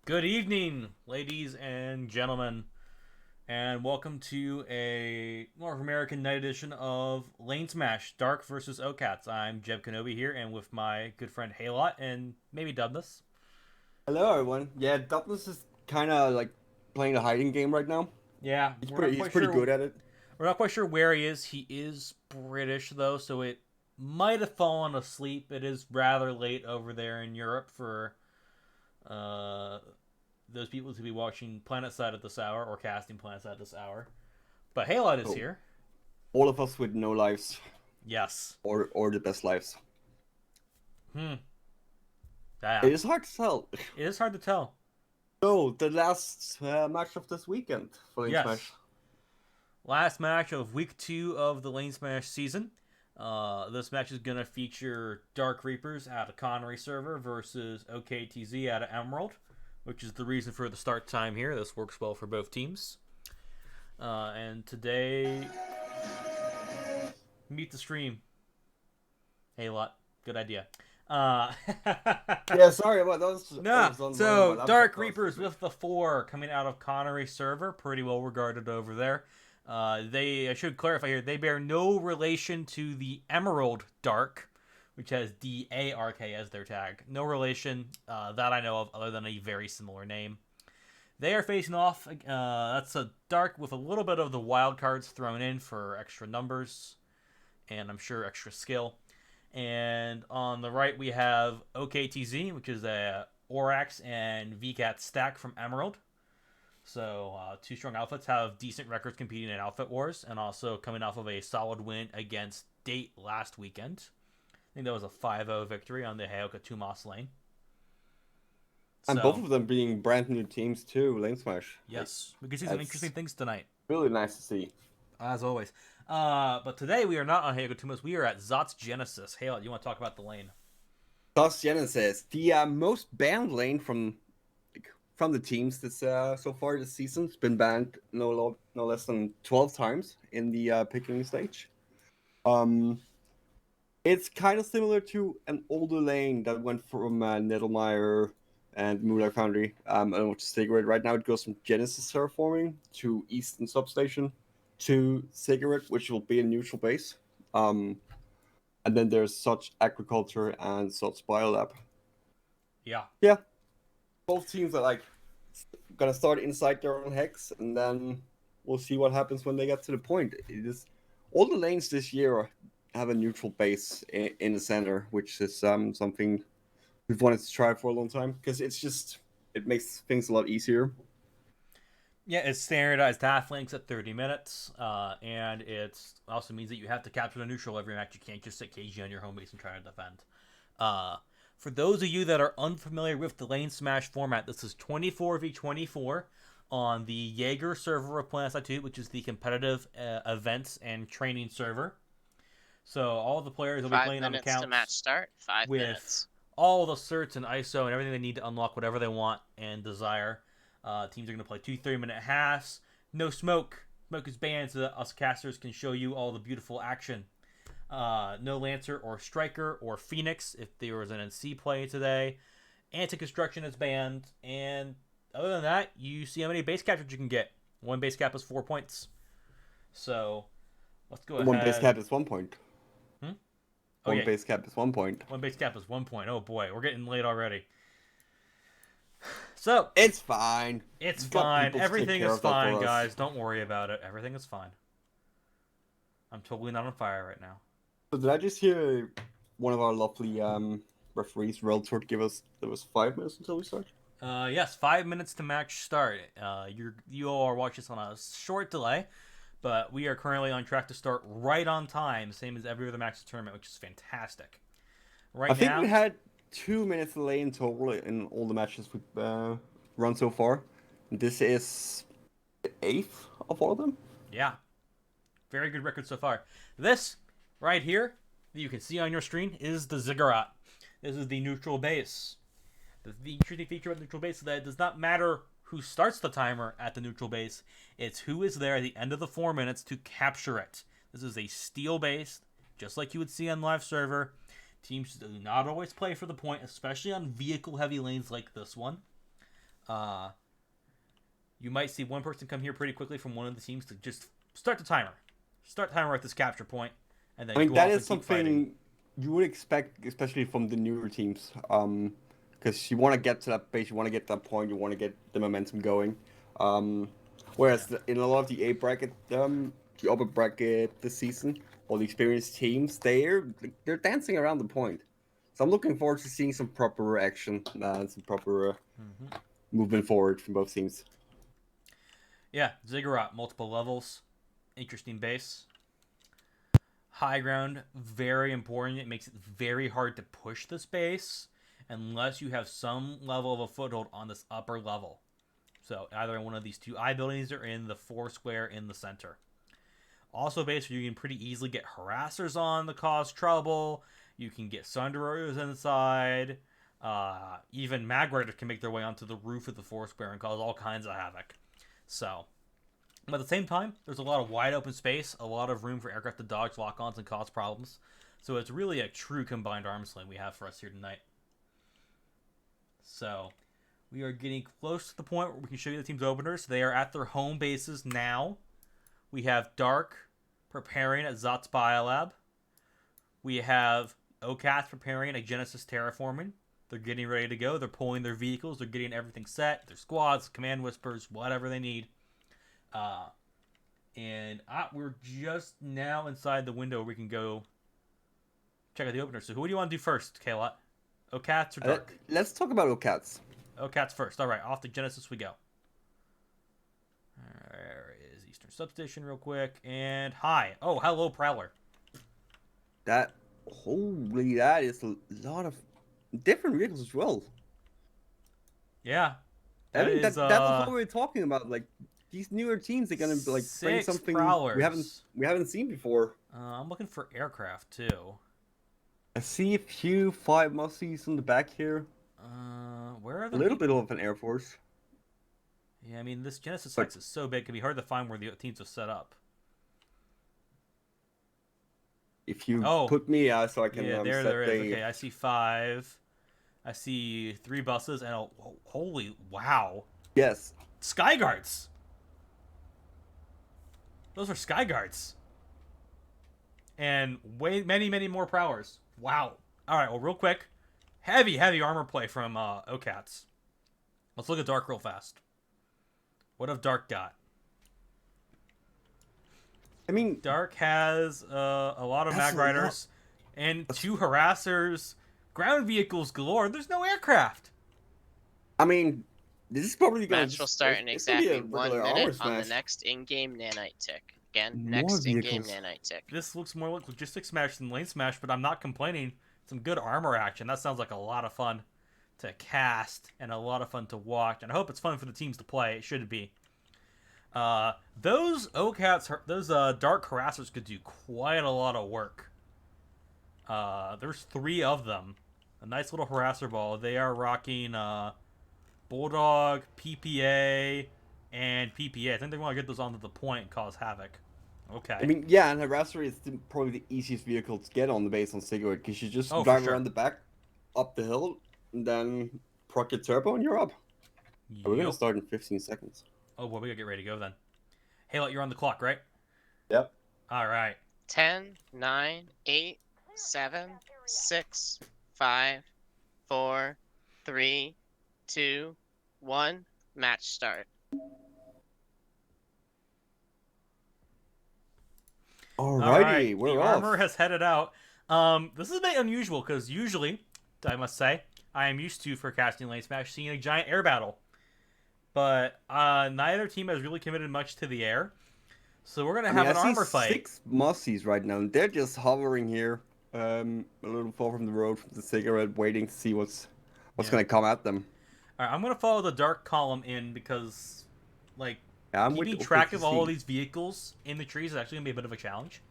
Good evening, ladies and gentlemen, and welcome to a North American night edition of LaneSmash, Dark versus OKTZ. I'm Jeb Kenobi here, and with my good friend Haylot and maybe Dubness. Hello, everyone. Yeah, Douglas is kind of like playing a hiding game right now. Yeah, He's we're not pretty. He's quite pretty sure. good at it. We're not quite sure where he is. He is British though, so it might have fallen asleep. It is rather late over there in Europe for uh, those people to be watching PlanetSide at this hour or casting PlanetSide at this hour. But Haylot is So here. all of us with no lives, Yes. or the best lives. Hmm. Yeah. It is hard to tell. It is hard to tell. So the last match of this weekend for LaneSmash. Yes. Last match of week 2 of the LaneSmash season. This match is going to feature Dark Reapers out of Connery server versus OKTZ out of Emerald, which is the reason for the start time here. This works well for both teams. And today, meet the stream. Hey, lot. Good idea. Uh, Yeah, sorry about those. I Nah, was on my so laptop. Dark Reapers with the 4 coming out of Connery server, pretty well regarded over there. I should clarify here, they bear no relation to the Emerald Dark, which has D4RK as their tag. No relation that I know of, other than a very similar name. They are facing off. That's a Dark with a little bit of the wild cards thrown in for extra numbers, and I'm sure extra skill. And on the right, we have OKTZ, which is a Orax and VCAT stack from Emerald. So, two strong outfits have decent records competing in Outfit Wars, and also coming off of a solid win against Date last weekend. I think that was a 5-0 victory on the Heoka Tumas lane. And both So, of them being brand new teams too. LaneSmash. Like, yes, we can see some interesting that's things tonight, really nice to see. as always. But today we are not on Heoka Tumas. We are at Zot's Genesis. Hey, you want to talk about the lane? Thus, Genesis, the most banned lane from the teams this so far this season. It's been banned no less than 12 times in the picking stage. Um, it's kind of similar to an older lane that went from Nettlemeyer and Moonlight Foundry. I don't know what to Cigarette. Right now it goes from Genesis Terraforming to Eastern Substation to Cigarette, which will be a neutral base. Um, and then there's such Agriculture and such Biolab. Yeah. Yeah, both teams are like gonna start inside their own hex, and then we'll see what happens when they get to the point. It is all the lanes this year have a neutral base in the center, which is something we've wanted to try for a long time because it makes things a lot easier. Yeah, it's standardized half links at 30 minutes, and it also means that you have to capture the neutral every match. You can't just sit KG on your home base and try to defend. Uh, for those of you that are unfamiliar with the LaneSmash format, this is 24v24 on the Jaeger server of PlanetSide 2, which is the competitive events and training server. So all the players will be Five playing on minutes to match accounts start. 5 minutes. with all the certs and ISO and everything they need to unlock whatever they want and desire. Teams are going to play 2 3-minute halves. No smoke. Smoke is banned so that us casters can show you all the beautiful action. No Lancer or Striker or Phoenix if there was an NC play today. Anti-construction is banned. And other than that, you see how many base captures you can get. One base cap is 4 points. So, let's go ahead. One base cap is 1 point. Oh, One yeah. base cap is 1 point. One base cap is 1 point. Oh boy, we're getting late already. So, It's fine. it's We've got fine. people to take Everything care is of that for fine, us. guys. Don't worry about it. Everything is fine. I'm totally not on fire right now. So did I just hear one of our lovely referees, Reltort, give us there was 5 minutes until we start? Yes, 5 minutes to match start. You all are watching this on a short delay, but we are currently on track to start right on time, same as every other match of the tournament, which is fantastic. Right I think now, we had 2 minutes delay in total in all the matches we've run so far. This is the 8th of all of them. yeah, very good record so far. This right here that you can see on your screen is the Ziggurat. This is the neutral base. The interesting feature of the neutral base is that it does not matter who starts the timer at the neutral base. It's who is there at the end of the 4 minutes to capture it. This is a steal base, just like you would see on live server. Teams do not always play for the point, especially on vehicle heavy lanes like this one. Uh, you might see one person come here pretty quickly from one of the teams to just start the timer. Start the timer at this capture point, and then I mean, go that off is and keep fighting. something you would expect, especially from the newer teams. Because you want to get to that base, you want to get to that point, you want to get the momentum going. Whereas in a lot of the A bracket, the upper bracket this season, all the experienced teams, they're dancing around the point. So I'm looking forward to seeing some proper action and some proper movement forward from both teams. Yeah, Ziggurat, multiple levels, interesting base. High ground, very important. It makes it very hard to push this base unless you have some level of a foothold on this upper level. So either in one of these two I buildings or in the 4 square in the center. Also a base where you can pretty easily get harassers on that cause trouble. You can get Sunderers inside. Even Mag Riders can make their way onto the roof of the 4 square and cause all kinds of havoc. So, but at the same time, there's a lot of wide open space, a lot of room for aircraft to dodge lock-ons and cause problems. So it's really a true combined arms lane we have for us here tonight. So, we are getting close to the point where we can show you the team's openers. They are at their home bases now. We have Dark preparing at Zot's Biolab. We have OKTZ preparing at Genesis Terraforming. They're getting ready to go. They're pulling their vehicles. They're getting everything set. Their squads, command whispers, whatever they need. We're just now inside the window where we can go check out the opener. So who do you want to do first, Kalot? OKTZ or Dark? Let's talk about OKTZ. OKTZ first. All right, off to Genesis we go. There is Eastern Substation real quick. And hi. Oh, hello, Prowler. That is a lot of different vehicles as well. Yeah. That was what we were talking about. Like these newer teams are gonna like bring something prowlers. we haven't seen before. I'm looking for aircraft too. I see a few 5 mussies in the back here. Where are a little bit of an Air Force. Yeah, I mean this Genesis site is so big, it can be hard to find where the teams are set up. If you put me so I can there is. Okay, I see 5. I see 3 buses and holy wow. Yes. Sky Guards. Those are Sky Guards. And many more prowlers. Wow. All right, well real quick. Heavy armor play from OKTZ. Let's look at Dark real fast. What have Dark got? I mean, Dark has a lot of Mag Riders and 2 harassers, ground vehicles galore. There's no aircraft. I mean, this is probably going to... Match will start in exactly 1 minute on the next in-game nanite tick. Again, next in-game nanite tick. This looks more like Logistics Smash than LaneSmash, but I'm not complaining. Some good armor action. That sounds like a lot of fun to cast and a lot of fun to watch. And I hope it's fun for the teams to play. It should be. Those OKTZ, those Dark Harassers could do quite a lot of work. There's 3 of them. A nice little harasser ball. They are rocking Bulldog, PPA, and PPA. I think they want to get those onto the point and cause havoc. Okay. I mean, yeah, and harasser is probably the easiest vehicle to get on the base on Cigarette because you just drive around the back, up the hill, and then proc your turbo and you're up. Yep. We're going to start in 15 seconds. Oh, boy, we gotta get ready to go then. Halo, you're on the clock, right? Yep. All right. 10, 9, 8, 7, 6, 5, 4, 3, 2, 1. Match start. Alrighty, we're off. Armor has headed out. This is a bit unusual because usually, I must say, I am used to for casting LaneSmash seeing a giant air battle. But neither team has really committed much to the air. So we're going to have an armor fight. 6 mussies right now. And they're just hovering here a little far from the road, from the Cigarette, waiting to see what's going to come at them. All right, I'm going to follow the Dark column in because, like, keeping track of all of these vehicles in the trees is actually going to be a bit of a challenge.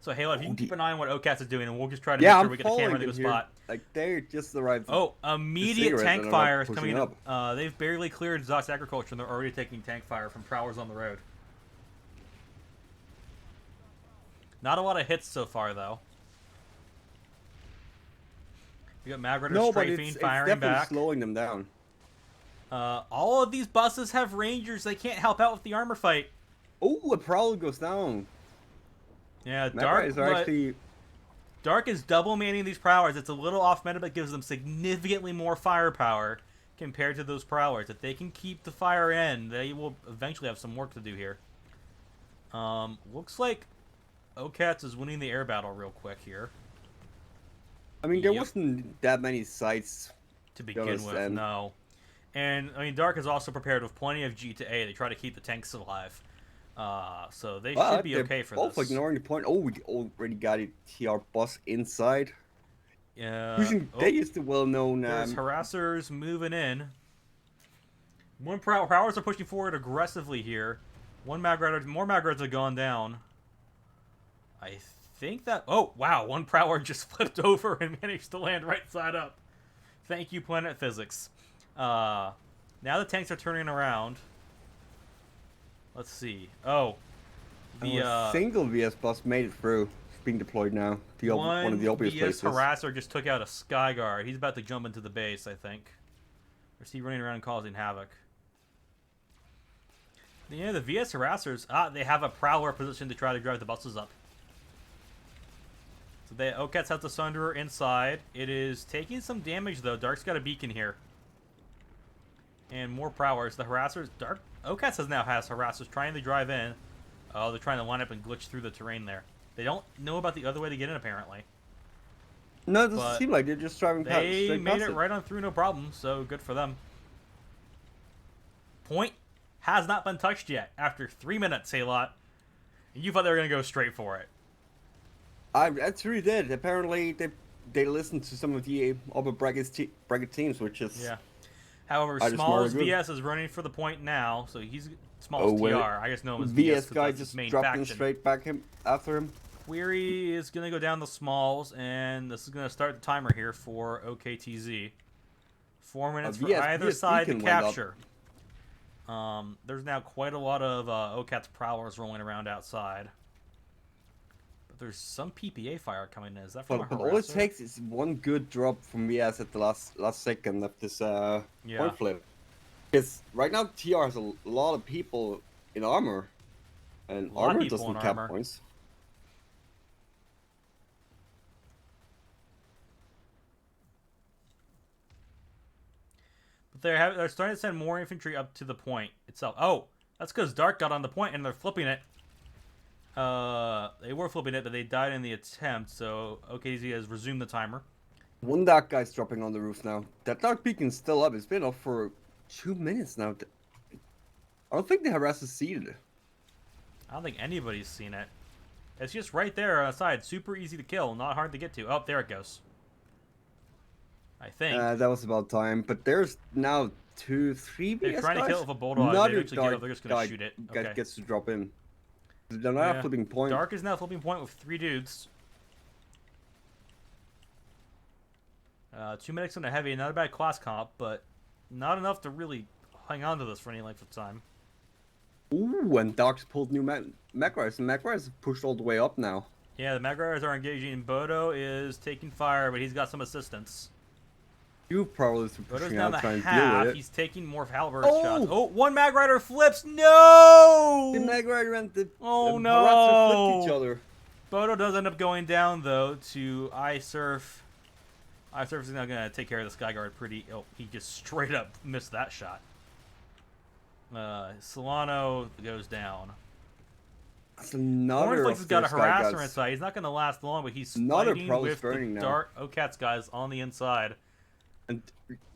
So, Halo, if you can keep an eye on what OKTZ is doing, and we'll just try to make sure we get the camera to a spot. Like, they're just arrived. Oh, immediate tank fire is coming up. They've barely cleared Zot's Agriculture, and they're already taking tank fire from prowlers on the road. Not a lot of hits so far, though. We got Mag Rider strafing, firing back. Slowing them down. All of these buses have rangers. They can't help out with the armor fight. Oh, a Prowl goes down. Yeah, Dark is double manning these prowlers. It's a little off meta, but gives them significantly more firepower compared to those prowlers. If they can keep the fire in, they will eventually have some work to do here. Looks like OKTZ is winning the air battle real quick here. I mean, there wasn't that many sites to begin with, no. And, I mean, Dark is also prepared with plenty of G to A. They try to keep the tanks alive. So they should be okay for both this. Ignoring the point. Oh, we already got a TR bus inside. Yeah. They used the well-known... There's harassers moving in. Prowlers are pushing forward aggressively here. More mag riders have gone down. I think that... Oh, wow. One prowler just flipped over and managed to land right side up. Thank you, Planet Physics. Now the tanks are turning around. Let's see. Oh. A single VS bus made it through. It's being deployed now. One of the obvious places. VS harasser just took out a Skyguard. He's about to jump into the base, I think. Or is he running around causing havoc? Yeah, the VS harassers, they have a prowler position to try to drive the buses up. So OKTZ has the Sunderer inside. It is taking some damage, though. Dark's got a beacon here. And more prowlers. The harassers, OKTZ now has harassers trying to drive in. Oh, they're trying to line up and glitch through the terrain there. They don't know about the other way to get in, apparently. No, it doesn't seem like they're just driving past. They made it right on through, no problem, so good for them. Point has not been touched yet after 3 minutes, Halot. And you thought they were going to go straight for it. That's really did. Apparently, they listened to some of the upper bracket teams, which is... Yeah. However, Smalls VS is running for the point now, so he's... Smalls TR, I guess no one's VS guy just dropped in straight back after him. Query is going to go down the Smalls, and this is going to start the timer here for OKTZ. 4 minutes for either side to capture. There's now quite a lot of OKTZ prowlers rolling around outside. But there's some PPA fire coming in. Is that from a harasser? All it takes is one good drop from VS at the last second of this point flip. Because right now TR has a lot of people in armor, and armor doesn't cap points. But they're starting to send more infantry up to the point itself. Oh, that's because Dark got on the point and they're flipping it. They were flipping it, but they died in the attempt, so OKTZ has resumed the timer. One Dark guy's dropping on the roof now. That Dark beacon's still up. It's been up for 2 minutes now. I don't think the harasser's seen it. I don't think anybody's seen it. It's just right there on the side. Super easy to kill. Not hard to get to. Oh, there it goes. I think. That was about time. But there's now 2, 3 VS They're trying to kill it with a bulldog. Another they Dark they're just going to shoot it. Okay. Gets to drop in. They're now flipping point. Dark is now flipping point with 3 dudes. 2 minutes on a heavy. Not a bad class comp, but not enough to really hang on to this for any length of time. Ooh, and Dark's pulled new mech riders. And mech riders have pushed all the way up now. Yeah, the mech riders are engaging. Bodo is taking fire, but he's got some assistance. You probably pushing out trying to deal with it. He's taking more halberd shots. Oh, one mag rider flips. No! The mag rider and the no! flipped each other. Bodo does end up going down though to iSurf. iSurf is now gonna take care of the Skyguard pretty. Oh, he just straight up missed that shot. Solano goes down. That's another. Has got a harasser inside. He's not gonna last long, but he's fighting with the Dark OKTZ guys on the inside. And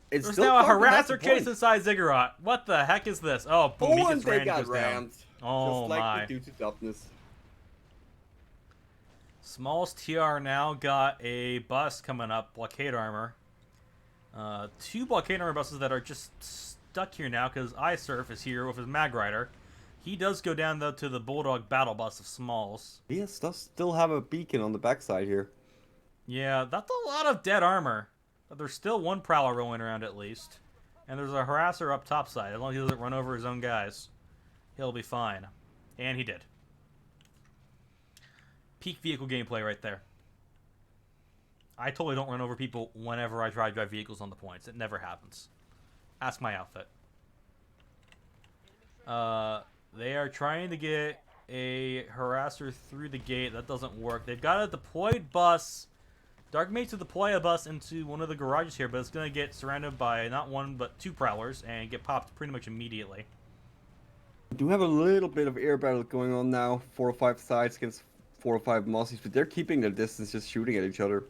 there's now a harasser chase inside Ziggurat. What the heck is this? Oh, boom, he gets rammed. Oh, just like due to toughness. Smalls TR now got a bus coming up, blockade armor. 2 blockade armor buses that are just stuck here now because iSurf is here with his mag rider. He does go down though to the Bulldog battle bus of Smalls. Yes, does still have a beacon on the backside here. Yeah, that's a lot of dead armor. But there's still one prowler rolling around at least. And there's a harasser up topside. As long as he doesn't run over his own guys, he'll be fine. And he did. Peak vehicle gameplay right there. I totally don't run over people whenever I try to drive vehicles on the points. It never happens. Ask my outfit. They are trying to get a harasser through the gate. That doesn't work. They've got a deployed bus. Dark Mates to deploy a bus into one of the garages here, but it's going to get surrounded by not one, but two prowlers and get popped pretty much immediately. We do have a little bit of air battle going on now. 4 or 5 sides against 4 or 5 Mossies, but they're keeping their distance, just shooting at each other.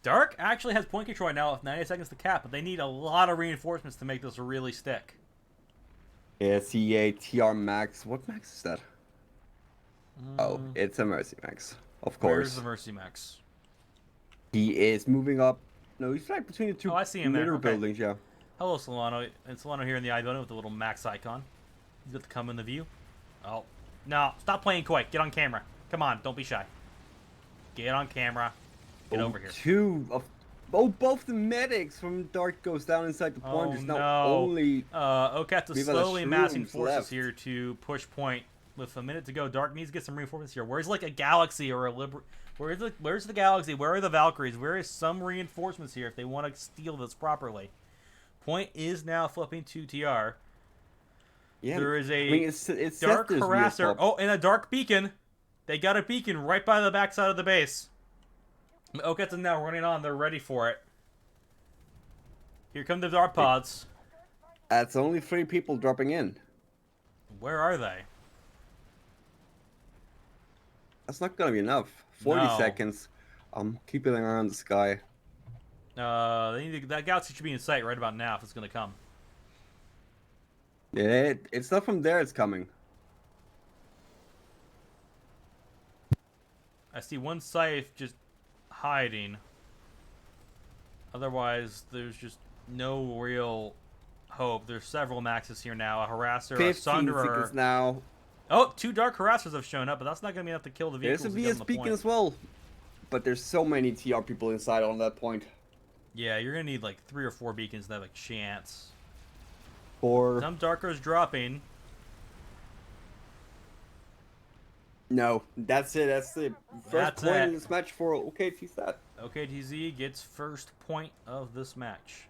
Dark actually has point control right now with 90 seconds to cap, but they need a lot of reinforcements to make this really stick. Yeah, CA, TR Max. What Max is that? Oh, it's a Mercy Max. Of course. Where's the Mercy Max? He is moving up. No, he's right between the two I see him there. middle Okay. buildings, yeah. Hello, Solano. And Solano here in the eye building with the little Max icon. He's got to come in the view. Oh. No, stop playing coy. Get on camera. Come on, don't be shy. Get on camera. Get over here. Both the medics from Dark goes down inside the point. There's now only... OKTZ slowly massing forces here to push point. With a minute to go, Dark needs to get some reinforcements here. Where's like a Galaxy or a Where's the Galaxy? Where are the Valkyries? Where is some reinforcements here if they want to steal this properly? Point is now flipping to TR. Yeah, there is a Dark harasser. Oh, and a Dark beacon. They got a beacon right by the backside of the base. OKTZ now running on. They're ready for it. Here come the Dark pods. That's only 3 people dropping in. Where are they? That's not gonna be enough. 40 seconds. Keep an eye on the sky. That Galaxy should be in sight right about now if it's gonna come. Yeah, it's not from there. It's coming. I see one Scythe just hiding. Otherwise, there's just no real hope. There's several Maxes here now. A Harasser, a Sunderer. Now. Oh, 2 Dark Harassers have shown up, but that's not going to be enough to kill the vehicles. There's a VS beacon as well. But there's so many TR people inside on that point. Yeah, you're going to need like 3 or 4 beacons to have a chance. 4. Some Darkers dropping. No, that's it. That's the first point in this match for OKTZ. OKTZ gets first point of this match.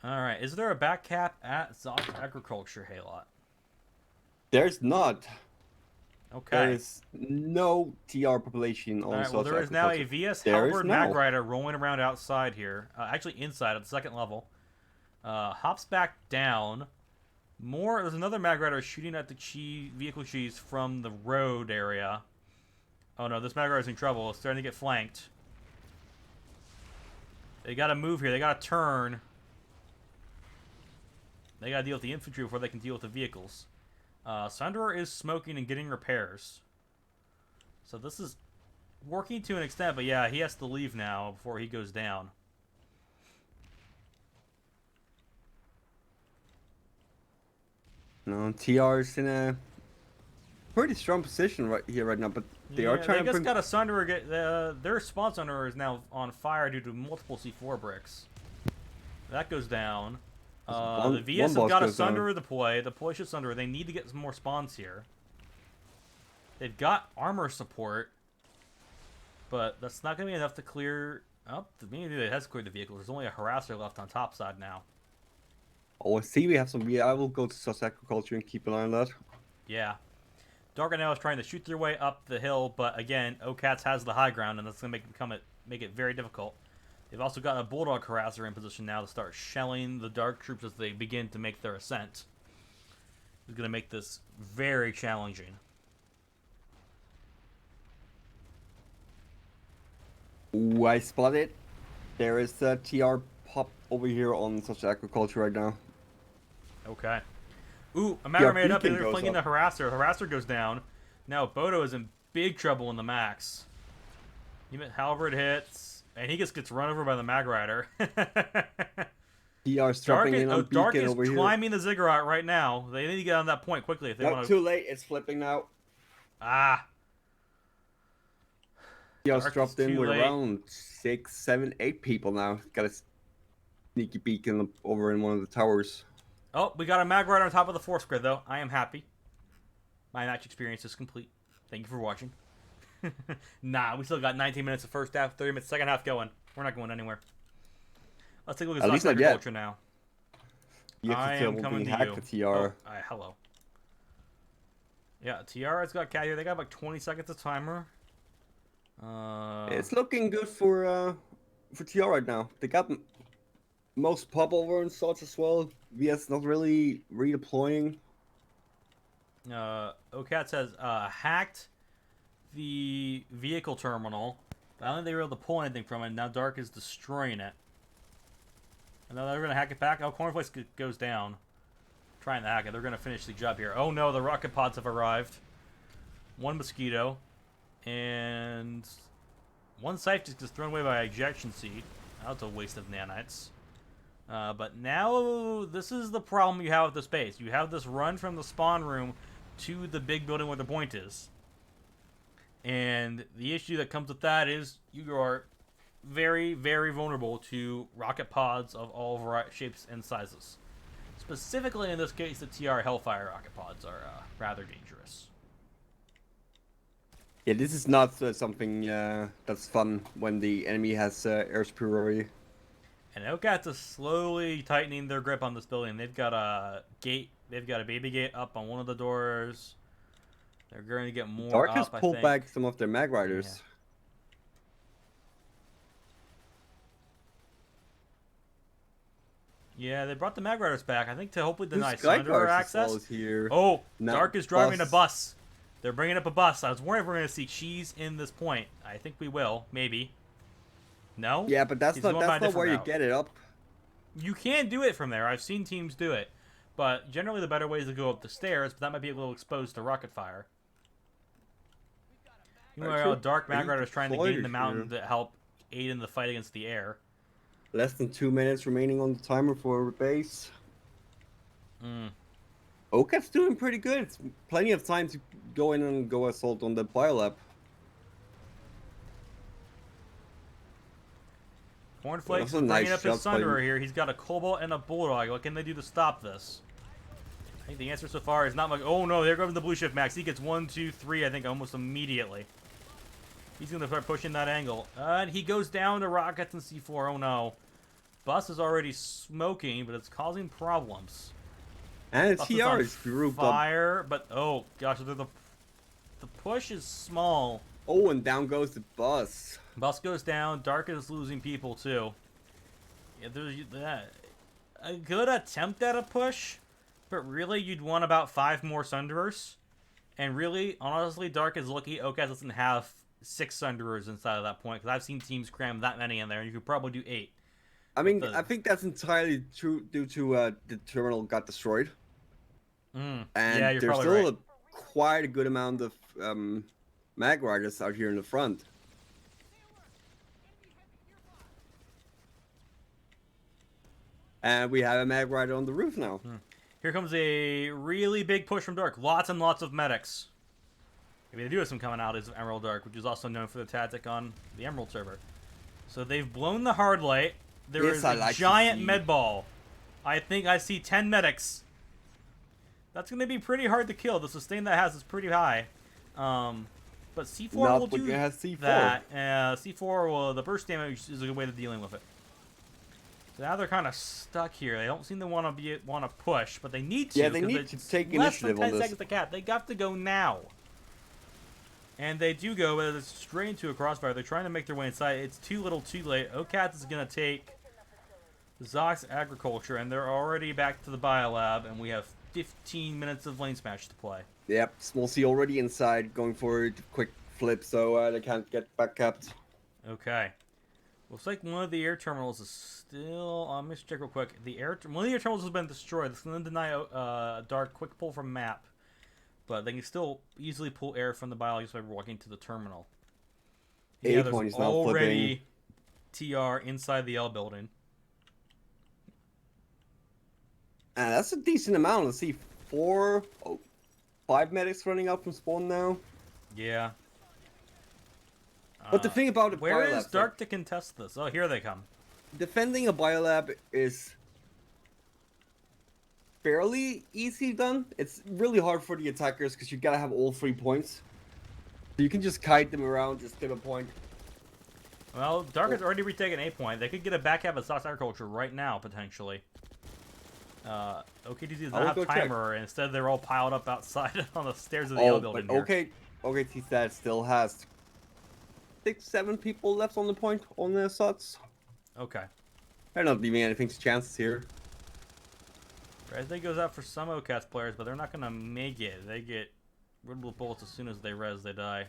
Alright, is there a back cap at Zox Agriculture, Halot? There's not. Okay. There is no TR population on Alright, well there is now a VS Halberd Mag Rider rolling around outside here. Actually inside at the second level. Hops back down. There's another Mag Rider shooting at the vehicle cheese from the road area. Oh no, this Mag Rider's in trouble. It's starting to get flanked. They gotta move here. They gotta turn. They gotta deal with the infantry before they can deal with the vehicles. Sunderer is smoking and getting repairs. So this is working to an extent, but yeah, he has to leave now before he goes down. No, TR's in a pretty strong position right now, but they are trying to They just got a Sunderer. Their spawn Sunderer is now on fire due to multiple C4 bricks. That goes down. The VS have got a Sunderer deploy. Deploy should Sunderer. They need to get some more spawns here. They've got armor support, but that's not going to be enough to clear. Oh, maybe it has cleared the vehicles. There's only a Harasser left on top side now. Oh, I see we have some. Yeah, I will go to Sus Agriculture and keep an eye on that. Yeah. Dark now is trying to shoot their way up the hill, but again, OKTZ has the high ground, and that's going to make it very difficult. They've also got a Bulldog Harasser in position now to start shelling the Dark troops as they begin to make their ascent. It's going to make this very challenging. Ooh, I spot it. There is a TR pop over here on Sus Agriculture right now. Okay. Ooh, a matter made up, and they're flinging the Harasser. Harasser goes down. Now Bodo is in big trouble in the max. Halberd hits, and he just gets run over by the Mag Rider. TR's dropping in on Dark beacon is over here. climbing the ziggurat right now. They need to get on that point quickly if they want to. Too late. It's flipping now. Ah. TR's dropped in with around 6, 7, 8 people now. Got a sneaky beacon over in one of the towers. Oh, we got a Mag Rider on top of the force grid, though. I am happy. My match experience is complete. Thank you for watching. Nah, we still got 19 minutes of first half, 30 minutes second half going. We're not going anywhere. Let's take a look At at least Zox not yet. Agriculture now. You I have to am coming to hack you. the TR. Oh, hello. Yeah, TR has got cat here. They got like 20 seconds of timer. It's looking good for TR right now. They got most pop over and such as well. VS not really redeploying. OKTZ says hacked the vehicle terminal. But I don't think they were able to pull anything from it. Now Dark is destroying it. And now they're going to hack it back. Oh, Cornflakes goes down. Trying to hack it. They're going to finish the job here. Oh no, the rocket pods have arrived. One mosquito. And one scythe just gets thrown away by ejection seat. That's a waste of nanites. But now, this is the problem you have with this base. You have this run from the spawn room to the big building where the point is. And the issue that comes with that is you are very, very vulnerable to rocket pods of all shapes and sizes. Specifically, in this case, the TR Hellfire rocket pods are rather dangerous. Yeah, this is not something that's fun when the enemy has air superiority. And OKTZ is slowly tightening their grip on this building. They've got a gate. They've got a baby gate up on one of the doors. They're going to get more Dark up, has pulled back some of their mag riders. Yeah, they brought the mag riders back. I think to hopefully deny Sky Sunderer access. Here. Oh, Now, Dark is driving a bus. They're bringing up a bus. I was wondering if we're going to see cheese in this point. I think we will. Maybe. No? Yeah, but that's not where you get it up. You can do it from there. I've seen teams do it. But generally the better way is to go up the stairs, but that might be a little exposed to rocket fire. Meanwhile, Dark Mag Rider is trying to gain the mountain to help aid in the fight against the air. Less than 2 minutes remaining on the timer for base. OKT's doing pretty good. It's plenty of time to go in and go assault on the biolab. Cornflakes is bringing up his Sunderer here. He's got a Cobalt and a Bulldog. What can they do to stop this? I think the answer so far is not much. Oh no, there goes the blue shift max. He gets 1, 2, 3, I think almost immediately. He's going to start pushing that angle. And he goes down to rockets and C4. Oh no. Bus is already smoking, but it's causing problems. And TR is grouped fire, but oh gosh, the push is small. Oh, and down goes the bus. Bus goes down. Dark is losing people too. Yeah, there's a good attempt at a push, but really you'd want about 5 more Sunderers. And really, honestly, Dark is lucky OKTZ doesn't have 6 Sunderers inside of that point, because I've seen teams cram that many in there, and you could probably do 8. I mean, I think that's entirely true due to the terminal got destroyed. And yeah, you're there's probably still right. quite a good amount of mag riders out here in the front. And we have a mag rider on the roof now. Here comes a really big push from Dark. Lots and lots of medics. Maybe they do have some coming out as Emerald Dark, which is also known for the tactic on the Emerald server. So they've blown the hard light. There is a giant med ball. I think I see 10 medics. That's going to be pretty hard to kill. The sustain that has is pretty high. But C4 will do that. C4 will, the burst damage is a good way of dealing with it. So now they're kind of stuck here. They don't seem to want to push, but they need to. Yeah, they need to take initiative on this. Less than 10 seconds to cap. They got to go now. And they do go, but it's straight into a crossfire. They're trying to make their way inside. It's too little, too late. OKTZ is going to take Zox Agriculture, and they're already back to the biolab, and we have 15 minutes of LaneSmash to play. Yep, Small C already inside, going for a quick flip, so they can't get back capped. Okay. Looks like one of the air terminals is still... let me just check real quick. One of the air terminals has been destroyed. It's going to deny Dark quick pull from map. But they can still easily pull air from the bio just by walking to the terminal. Yeah, there's already TR inside the L building. That's a decent amount. Let's see, 5 medics running out from spawn now. Yeah. But the thing about the where biolab, is Dark to contest this? Oh, here they come. Defending a biolab is fairly easy done. It's really hard for the attackers because you gotta have all 3 points. So you can just kite them around, just get a point. Well, Dark has already retaken a point. They could get a back half of Sox Agriculture right now, potentially. OKTZ does not have timer, and instead they're all piled up outside on the stairs of the L building here. OKTZ still has 6-7 people left on the point on the Sox. Okay. They're not leaving anything to chances here. I think goes out for some OCATS players, but they're not going to make it. They get riddled with bullets as soon as they res, they die.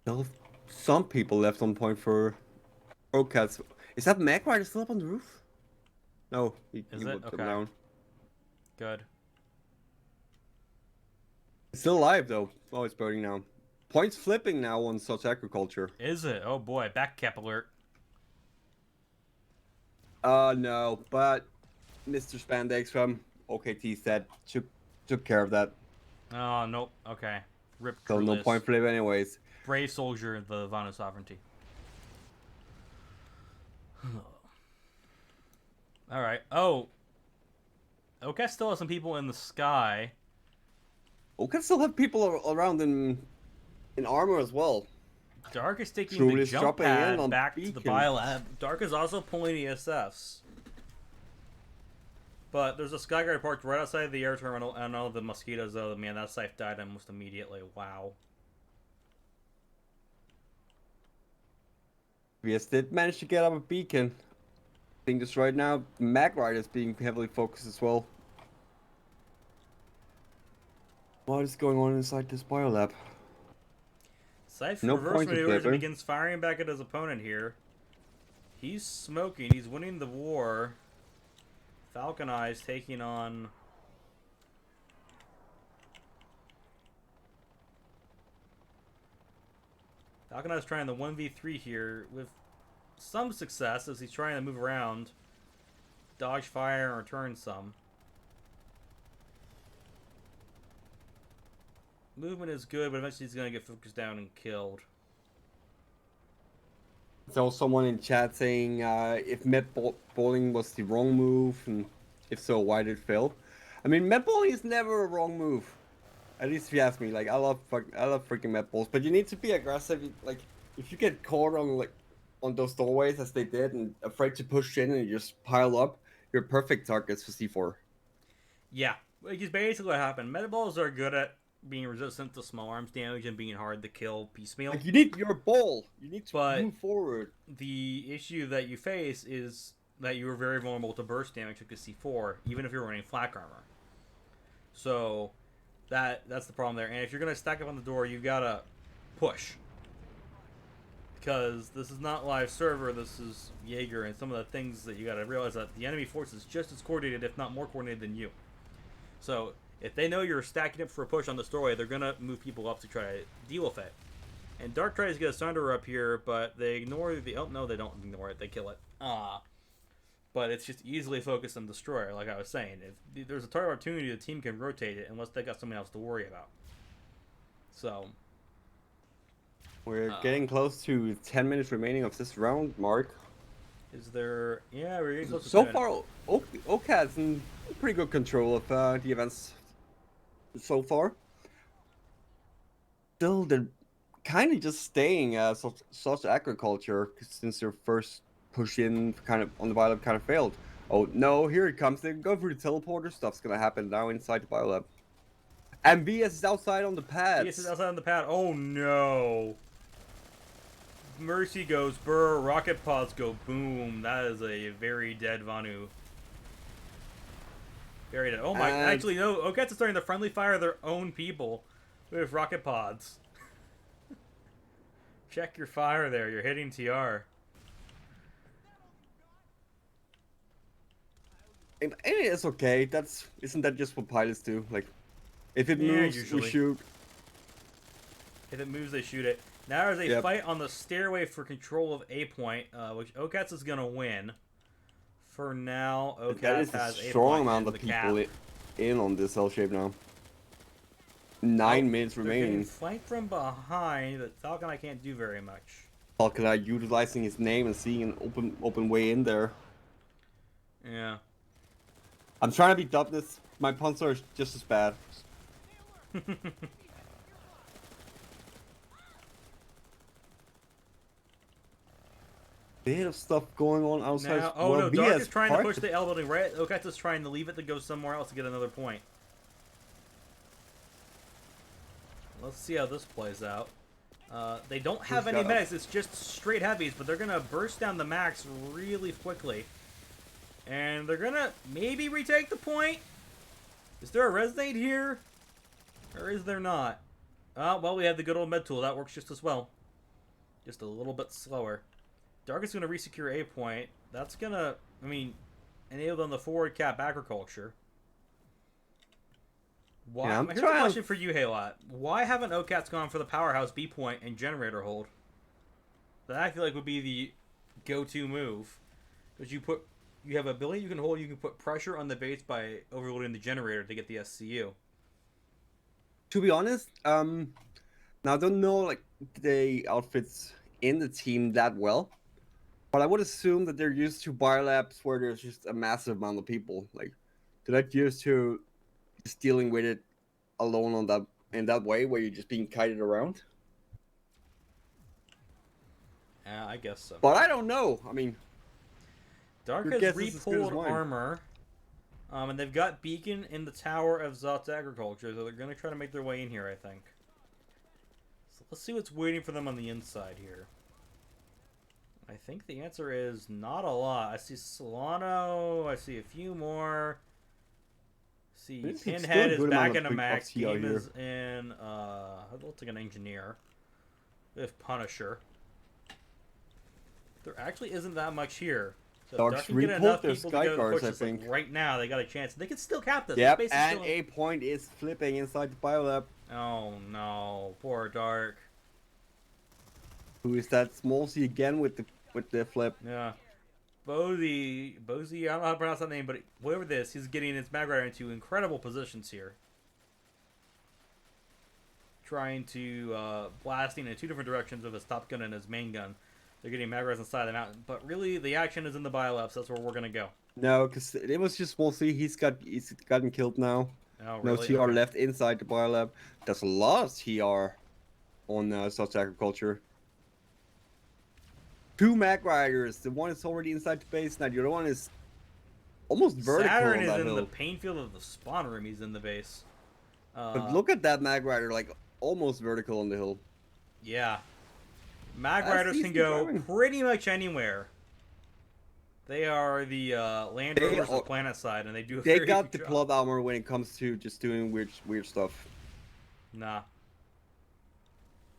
Still some people left on point for OCATS. Is that Magrider still up on the roof? No, he would come down. Good. It's still alive though. Oh, it's burning now. Points flipping now on such agriculture. Is it? Oh boy, back cap alert. No, but Mr. Spandex from OKTZ took care of that. Oh, nope. Okay. Rip. So no point flip anyways. Brave soldier, the Vanu sovereignty. Alright. Oh. OK still has some people in the sky. OK still have people around in armor as well. Dark is taking the jump pad back to the biolab. Dark is also pulling ESFs. But there's a Skyguard parked right outside the air terminal, and all the mosquitoes, though, man, that scythe died almost immediately. Wow. VS did manage to get up a beacon. I think just right now, Magrider is being heavily focused as well. What is going on inside this biolab? Scythe reverse maneuvers and begins firing back at his opponent here. He's smoking. He's winning the war. Falcon Eyes taking on... Falcon Eyes trying the 1v3 here with some success as he's trying to move around, dodge fire, and return some. Movement is good, but eventually he's going to get focused down and killed. So someone in chat saying if met bowling was the wrong move, and if so, why did it fail? I mean, met bowling is never a wrong move. At least if you ask me. Like I love freaking met balls, but you need to be aggressive. Like if you get caught on those doorways as they did, and afraid to push in and you just pile up, you're perfect targets for C4. Yeah, which is basically what happened. Met balls are good at being resistant to small arms damage and being hard to kill piecemeal. Like you need your ball. You need to move forward. The issue that you face is that you are very vulnerable to burst damage with the C4, even if you're running flak armor. So that's the problem there. And if you're gonna stack up on the door, you gotta push. Because this is not live server, this is Jaeger, and some of the things that you gotta realize that the enemy force is just as coordinated, if not more coordinated than you. So if they know you're stacking up for a push on this doorway, they're going to move people up to try to deal with it. And Dark tries to get a Sunder up here, but they ignore the... Oh, no, they don't ignore it. They kill it. But it's just easily focused on Destroyer, like I was saying. If there's a target opportunity, the team can rotate it unless they got something else to worry about. So... We're getting close to 10 minutes remaining of this round, Mark. Is there... Yeah, we're getting close to so far, OKA's in pretty good control of the events so far. Still, they're kind of just staying such agriculture since their first push in kind of on the biolab kind of failed. Oh no, here it comes. They go through the teleporter. Stuff's gonna happen now inside the biolab. And VS is outside on the pad. VS is outside on the pad. Oh no. Mercy goes burr, rocket pods go boom. That is a very dead Vanu. Very dead. Oh my, actually no, OKTZ is starting to friendly fire their own people with rocket pods. Check your fire there, you're hitting TR. And it's okay, isn't that just what pilots do? Like, if it moves, usually we shoot. If it moves, they shoot it. Now there's a fight on the stairway for control of A point, which OKTZ is going to win. For now, OKTZ has a strong amount of people in on this L shape now. 9 minutes remaining. Flanked from behind, but Falcon Eye can't do very much. Falcon Eye utilizing his name and seeing an open way in there. Yeah. I'm trying to be toughness. My punts are just as bad. Bit of stuff going on outside. Now, oh no, Dark is trying to push the L building, right? OKTZ is trying to leave it to go somewhere else to get another point. Let's see how this plays out. They don't have any medics, it's just straight heavies, but they're going to burst down the max really quickly. And they're going to maybe retake the point. Is there a resonate here? Or is there not? Well, we have the good old med tool. That works just as well. Just a little bit slower. Dark is going to resecure a point. That's going to, I mean, enable on the forward cap agriculture. Why? Yeah, here's a question for you, Halot. Why haven't OKTZ gone for the powerhouse B point and generator hold? That I feel like would be the go-to move. Because you have ability you can hold, you can put pressure on the base by overloading the generator to get the SCU. To be honest, now I don't know like the outfits in the team that well, but I would assume that they're used to biolabs where there's just a massive amount of people. Like they're not used to just dealing with it alone on that in that way where you're just being kited around. Yeah, I guess so. But I don't know. I mean, Dark has repulled armor. And they've got Beacon in the Tower of Zot's Agriculture, so they're going to try to make their way in here, I think. So let's see what's waiting for them on the inside here. I think the answer is not a lot. I see Solano, I see a few more. See, Pinhead is back in a max. Game is in, it looks like an engineer. With Punisher. There actually isn't that much here. So Dark's repulled their sky cars, I think. Like right now, they got a chance. They can still cap this. Yep, and a point is flipping inside the biolab. Oh no, poor Dark. Who is that? Smallsy again with the flip. Yeah. Bozy, I don't know how to pronounce that name, but whatever this, he's getting his mag rider into incredible positions here. Trying to, blasting in two different directions with his top gun and his main gun. They're getting mag riders inside the mountain, but really the action is in the biolabs. That's where we're gonna go. No, because it was just Smallsy. He's gotten killed now. Oh, really? No TR left inside the biolab. There's a lot of TR on South Agriculture. 2 mag riders. The one is already inside the base now. The other one is almost vertical. Saturn on is that in hill. the pain field of the spawn room. He's in the base. But look at that mag rider, like almost vertical on the hill. Yeah. Mag riders can go pretty much anywhere. They are the Land Rovers of planet side, and they do a very good job. They got the plot armor when it comes to just doing weird stuff. Nah.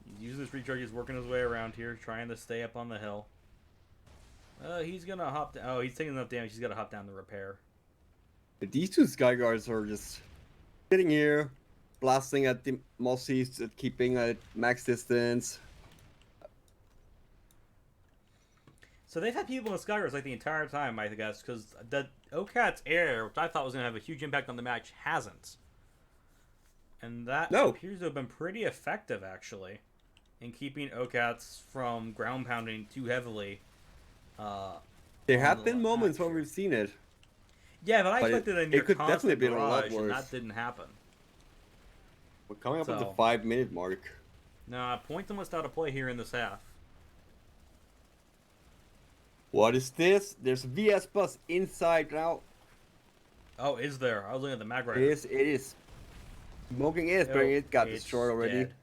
He's using his recharge. He's working his way around here, trying to stay up on the hill. He's gonna hop down. Oh, he's taking enough damage. He's gotta hop down to repair. These 2 sky guards are just sitting here, blasting at the Mossies, keeping at max distance. So they've had people in Skyros like the entire time, I guess, because the OKTZ air, which I thought was going to have a huge impact on the match, hasn't. And that appears to have been pretty effective, actually, in keeping OKTZ from ground pounding too heavily. There have been moments when we've seen it. Yeah, but I expected a near constant been a lot barrage, worse. and that didn't happen. We're coming up at the 5-minute mark. Nah, point almost out of play here in this half. What is this? There's a VS bus inside now. Oh, is there? I was looking at the mag rider. It is. Smoking is, but it got destroyed already. Dead.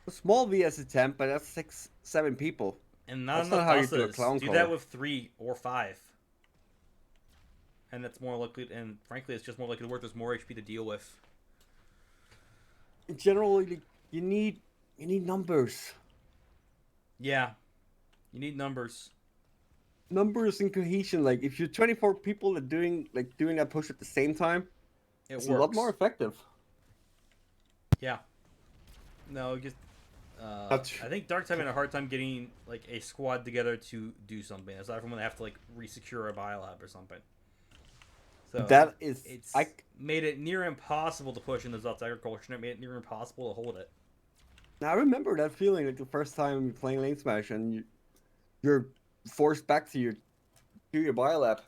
A small VS attempt, but that's 6-7 people. And not enough buses. Do that with 3 or 5. And that's more likely, and frankly, it's just more likely to work. There's more HP to deal with. Generally, you need numbers. Yeah, you need numbers. Numbers and cohesion. Like if you're 24 people that doing that push at the same time, it's a lot more effective. Yeah. No, just I think Dark's having a hard time getting like a squad together to do something aside from when they have to like resecure a biolab or something. So that is it's made it near impossible to push in the Zot's Agriculture, and it made it near impossible to hold it. Now I remember that feeling like the first time playing LaneSmash and you're forced back to your biolab,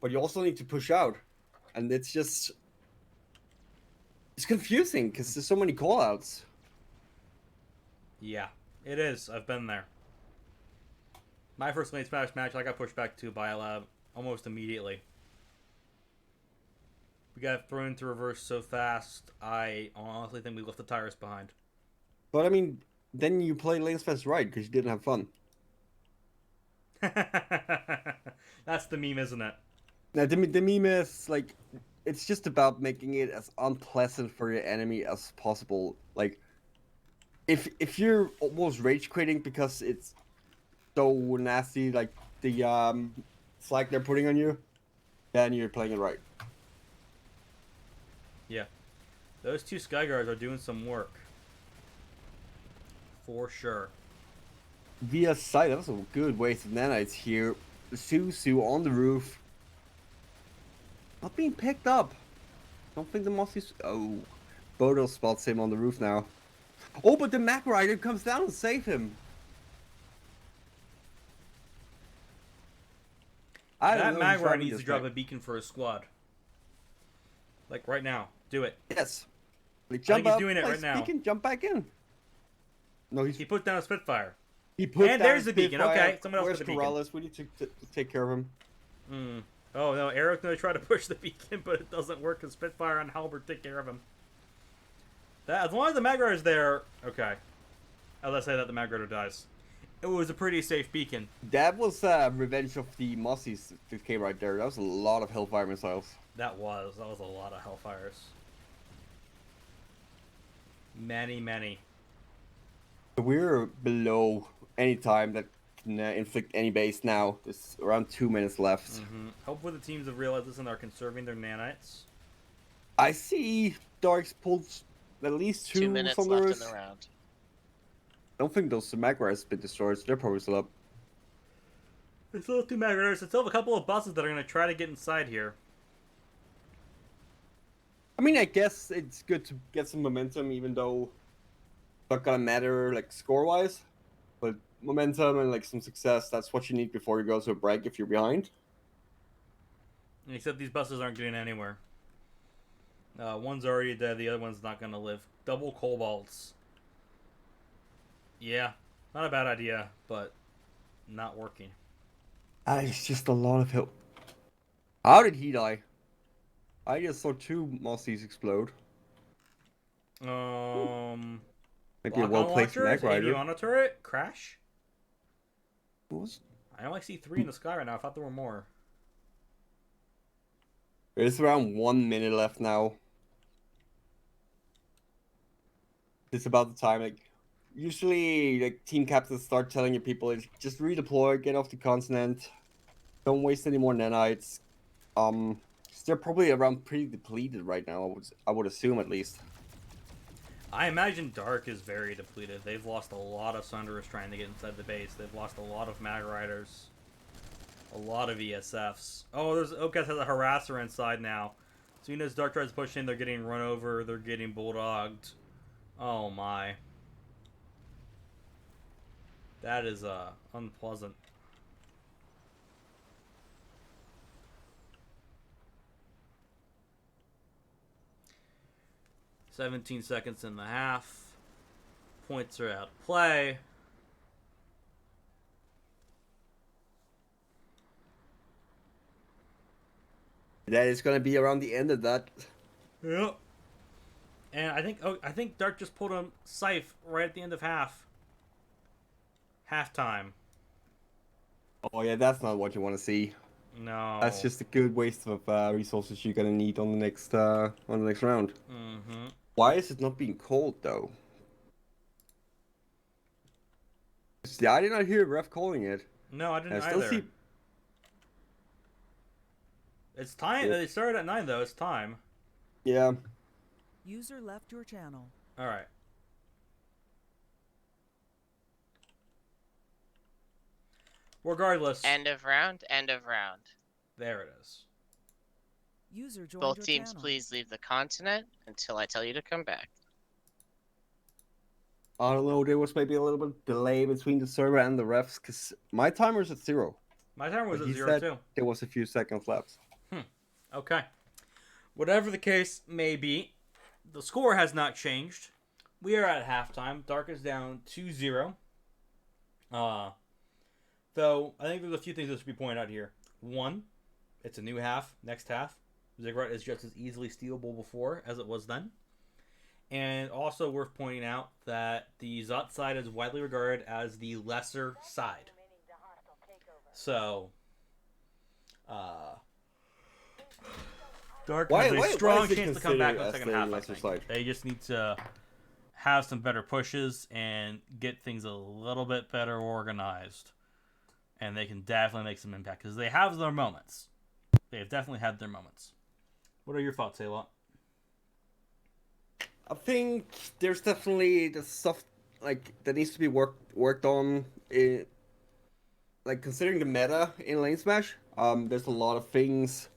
but you also need to push out. and it's confusing because there's so many callouts. Yeah, it is. I've been there. My first LaneSmash match, I got pushed back to by a lab almost immediately. We got thrown into reverse so fast, I honestly think we left the tires behind. But I mean, then you play LaneSmash right because you didn't have fun. That's the meme, isn't it? Now, the meme is, like, it's just about making it as unpleasant for your enemy as possible. Like, if you're almost rage quitting because it's so nasty, like the slag they're putting on you, then you're playing it right. Yeah. Those two Skyguards are doing some work. For sure. Via sight, that was a good waste of nanites here. Susu on the roof. Not being picked up. Don't think the Mossy's... Oh. Bodo spots him on the roof now. Oh, but the Mac Rider comes down and save him. That Mag Rider needs to drop a beacon for his squad. Like right now. Do it. Yes. Like, jump up, he's doing it right now. Beacon, jump back in. No, he put down a Spitfire. He put and there's the beacon. Okay, someone else Where's put the beacon. Corrallus? We need to take care of him. Oh no, Eric's gonna try to push the beacon, but it doesn't work because Spitfire and Halberd take care of him. As long as the Mag Rider's there, okay. Let's say that the Mag Rider dies. It was a pretty safe beacon. That was Revenge of the Mossies 5K right there. That was a lot of Hellfire missiles. That was a lot of Hellfires. Many. We're below any time that can inflict any base now. There's around 2 minutes left. Hopefully the teams have realized this and are conserving their nanites. I see Dark's pulled at least 2 minutes left in the round. I don't think those Mag Riders have been destroyed, so they're probably still up. There's still 2 Mag Riders. There's still have a couple of buses that are going to try to get inside here. I mean, I guess it's good to get some momentum, even though it's not gonna matter, like, score-wise. But momentum and, like, some success, that's what you need before you go to a break if you're behind. Except these buses aren't getting anywhere. One's already dead, the other one's not going to live. Double Cobalts. Yeah, not a bad idea, but not working. It's just a lot of help. How did he die? I just saw 2 Mossies explode. Maybe a well-placed Mag Rider. Aviana turret? Crash? What? I only see 3 in the sky right now. I thought there were more. There's around 1 minute left now. It's about the time, like, usually, like, team captains start telling your people, just redeploy, get off the continent, don't waste any more nanites. They're probably around pretty depleted right now, I would assume at least. I imagine Dark is very depleted. They've lost a lot of Sunderers trying to get inside the base. They've lost a lot of Mag Riders. A lot of ESFs. Oh, there's OKTZ has a harasser inside now. So you know as Dark tries to push in, they're getting run over, they're getting bulldogged. Oh my. That is unpleasant. "17 seconds in the half. Points are out of play. That is gonna be around the end of that. Yep. And I think Dark just pulled a Scythe right at the end of halftime. Oh yeah, that's not what you want to see. No. That's just a good waste of resources you're gonna need on the next round. Why is it not being called though? Yeah, I did not hear ref calling it. No, I didn't either. It's time. Yeah. They started at 9 though. It's time. Yeah. User left your channel. All right. Regardless. End of round. End of round. There it is. User joined Both your teams, channel. please leave the continent until I tell you to come back. I don't know. There was maybe a little bit of delay between the server and the refs because my timer's at 0. My timer was at 0 too. There was a few seconds left. Okay. Whatever the case may be, the score has not changed. We are at halftime. Dark is down 2-0. Though, I think there's a few things that should be pointed out here. One, it's a new half. Next half, Ziggurat is just as easily stealable before as it was then. And also worth pointing out that the Zot side is widely regarded as the lesser side. So, Dark has a strong chance to come back in the second half, I think. They just need to have some better pushes and get things a little bit better organized. And they can definitely make some impact, because they have their moments. They have definitely had their moments. What are your thoughts, Taylor? I think there's definitely the stuff that needs to be worked on. Considering the meta in LaneSmash, there's a lot of things.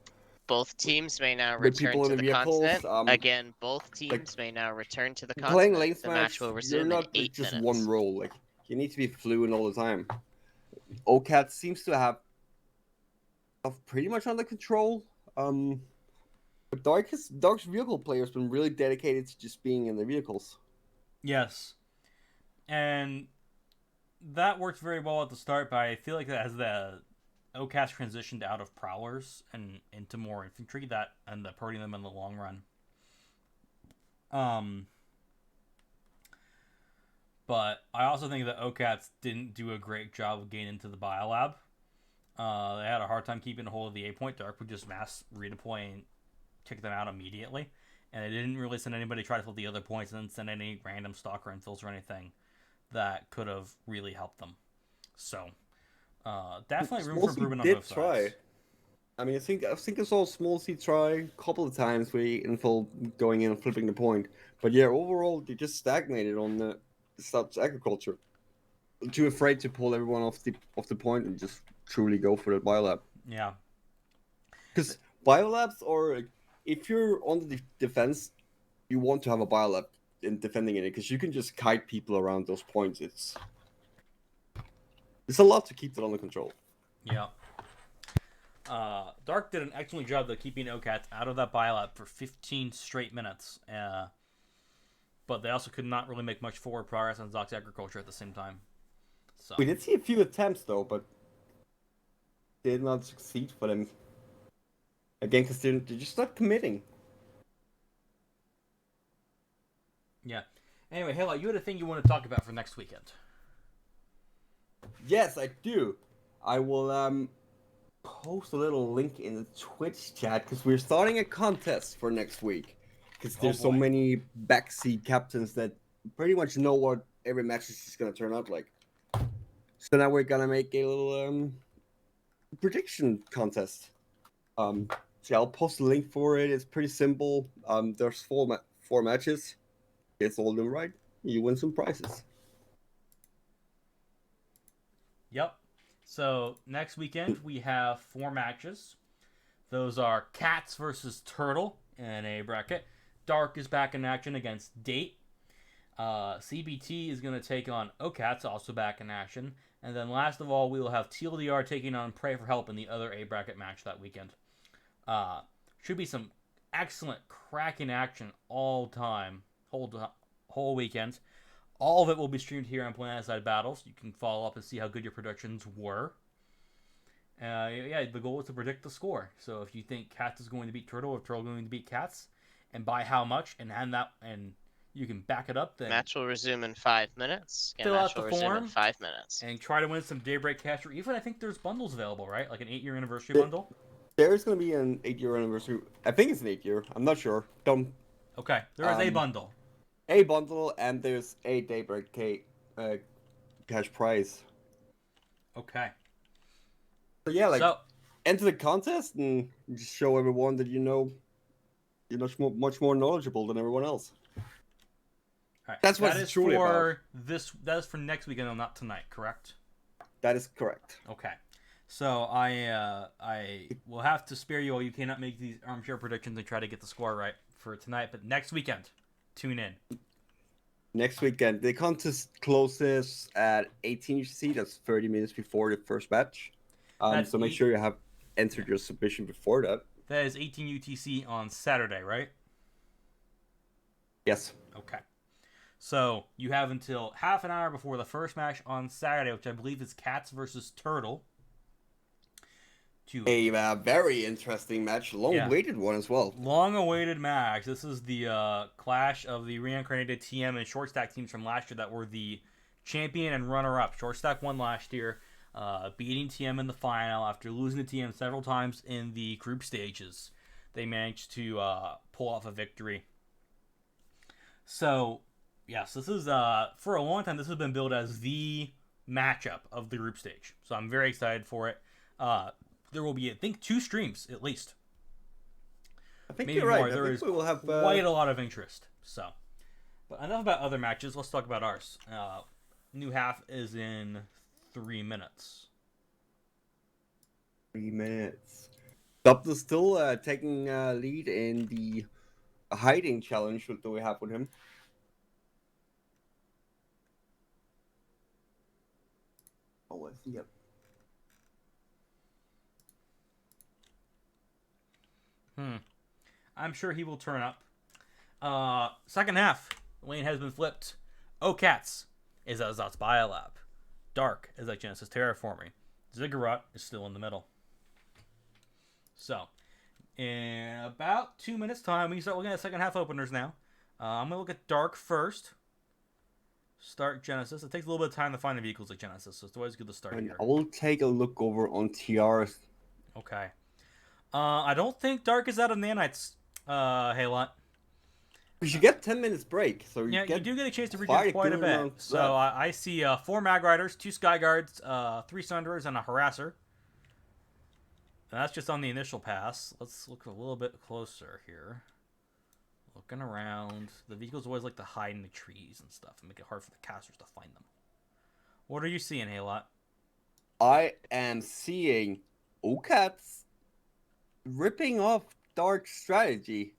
Both teams may now return to the continent. Again, both teams may now return to the continent. Playing LaneSmash, the match will resume in 8 just minutes. one role. You need to be fluent all the time. OKTZ seems to have stuff pretty much under control. But Dark's vehicle player has been really dedicated to just being in the vehicles. Yes. And that worked very well at the start, but I feel like that as the OKTZ transitioned out of prowlers and into more infantry, that ended up hurting them in the long run. But I also think that OKTZ didn't do a great job of getting into the biolab. They had a hard time keeping a hold of the A point. Dark would just mass redeploy and kick them out immediately. And they didn't really send anybody to try to fill the other points, and didn't send any random stalker infills or anything that could have really helped them. So, definitely room for improvement on both sides. I mean, I think I saw Small C try a couple of times where he infill going in and flipping the point. But yeah, overall, they just stagnated on the Subs agriculture. Too afraid to pull everyone off the point and just truly go for the biolab. Yeah. Because biolabs are, if you're on the defense, you want to have a biolab in defending it, because you can just kite people around those points. It's a lot to keep that under control. Yeah. Dark did an excellent job of keeping OKTZ out of that biolab for 15 straight minutes. But they also could not really make much forward progress on Zot's agriculture at the same time. So we did see a few attempts, though, but they did not succeed for them. Again, because they're just not committing. Yeah. Anyway, Halo, you had a thing you want to talk about for next weekend. Yes, I do. I will post a little link in the Twitch chat, because we're starting a contest for next week. Because there's so many backseat captains that pretty much know what every match is just going to turn out like. So now we're going to make a little prediction contest. So I'll post a link for it. It's pretty simple. There's four matches. It's all them right. You win some prizes. Yep. So next weekend we have 4 matches. Those are Cats versus Turtle in a bracket. Dark is back in action against Date. CBT is going to take on OKTZ, also back in action. And then last of all, we will have TLDR taking on Pray for Help in the other A bracket match that weekend. Should be some excellent, cracking action all time, whole weekend. All of it will be streamed here on Planet Side Battles. You can follow up and see how good your predictions were. Yeah, the goal is to predict the score. So if you think Cats is going to beat Turtle, or Turtle going to beat Cats, and by how much, and you can back it up, then match will resume in 5 minutes. Fill out the form in 5 minutes. And try to win some Daybreak Cash, or even I think there's bundles available, right? Like an 8-year anniversary bundle. There's going to be an 8-year anniversary. I think it's an 8-year. I'm not sure. Okay, there is a bundle. A bundle, and there's a Daybreak cash prize. Okay. So yeah, enter the contest and just show everyone that you're much more knowledgeable than everyone else. All right. That's what it's truly about. That is for next weekend, not tonight, correct? That is correct. Okay. So I will have to spare you all. You cannot make these armchair predictions and try to get the score right for tonight, but next weekend, tune in. Next weekend, the contest closes at 18 UTC. That's 30 minutes before the first match. So make sure you have entered your submission before that. That is 18 UTC on Saturday, right? Yes. Okay. So you have until half an hour before the first match on Saturday, which I believe is Cats versus Turtle. A very interesting match, long-awaited one as well. Long-awaited match. This is the clash of the reincarnated TM and short stack teams from last year that were the champion and runner-up. Short stack won last year, beating TM in the final after losing to TM several times in the group stages. They managed to pull off a victory. So, yes, this is for a long time. This has been billed as the matchup of the group stage. So I'm very excited for it. There will be, I think, 2 streams at least. I think maybe you're right. more. There is we will have quite a lot of interest. So, but enough about other matches. Let's talk about ours. New half is in 3 minutes. 3 minutes. Dubs is still taking lead in the hiding challenge that we have with him. Oh, I see. Yep. I'm sure he will turn up. Second half, lane has been flipped. OKTZ is at Zot's Biolab. Dark is at Genesis Terraforming. Ziggurat is still in the middle. So, in about 2 minutes' time, we can start looking at second half openers now. I'm going to look at Dark first. Start Genesis. It takes a little bit of time to find the vehicles at Genesis, so it's always good to start And here. I will take a look over on TRs. Okay. I don't think Dark is out of nanites, Halot. Because you get 10 minutes break, so you do get a chance to quite regen quite a bit. left. So I see 4 Mag Riders, 2 Sky Guards, 3 Sunderers, and a Harasser. And that's just on the initial pass. Let's look a little bit closer here. Looking around. The vehicles always like to hide in the trees and stuff and make it hard for the casters to find them. What are you seeing, Halot? I am seeing OKTZ ripping off Dark's strategy.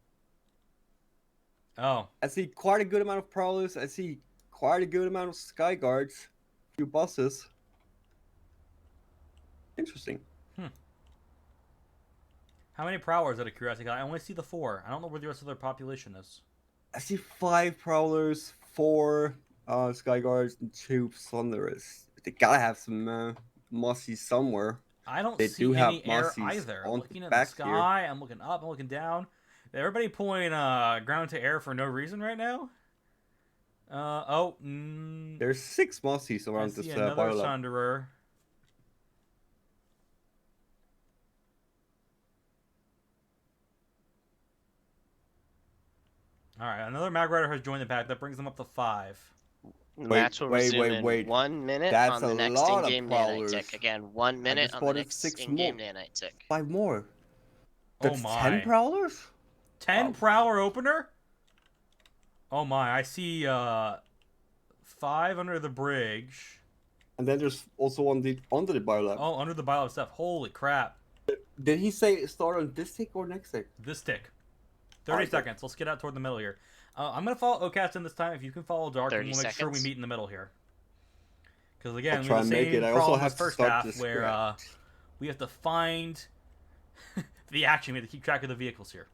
Oh. I see quite a good amount of Prowlers. I see quite a good amount of Sky Guards. A few buses. Interesting. How many Prowlers out of curiosity? I only see the 4. I don't know where the rest of their population is. I see 5 Prowlers, 4 Sky Guards, and 2 Thunderers. They gotta have some Mossies somewhere. I don't They see do have any air Mossies either. I'm on looking the at the back sky. here. I'm looking up. I'm looking down. Everybody pulling ground to air for no reason right now. There's 6 Mossies I around see this another Biolab. Sunderer. All right, another Mag Rider has joined the pack. That brings them up to 5. The match will resume in 1 minute That's on the a next lot of in-game nanite Prowlers. tick. Again, 1 minute on the spotted next 6 in-game more. nanite tick. 5 more. Oh That's my. 10 Prowlers? 10 Wow. Prowler opener? Oh my, I see 5 under the bridge. And then there's also under the Biolab. Oh, under the Biolab stuff. Holy crap. Did he say start on this tick or next tick? This tick. 30 seconds. Let's get out toward the middle here. I'm going to follow OKTZ in this time. If you can follow Dark, and we'll make sure we meet in the middle here. Because again, I'll we try have the and make same it. I also problem have as to first start half this where script. we have to find the action. We have to keep track of the vehicles here.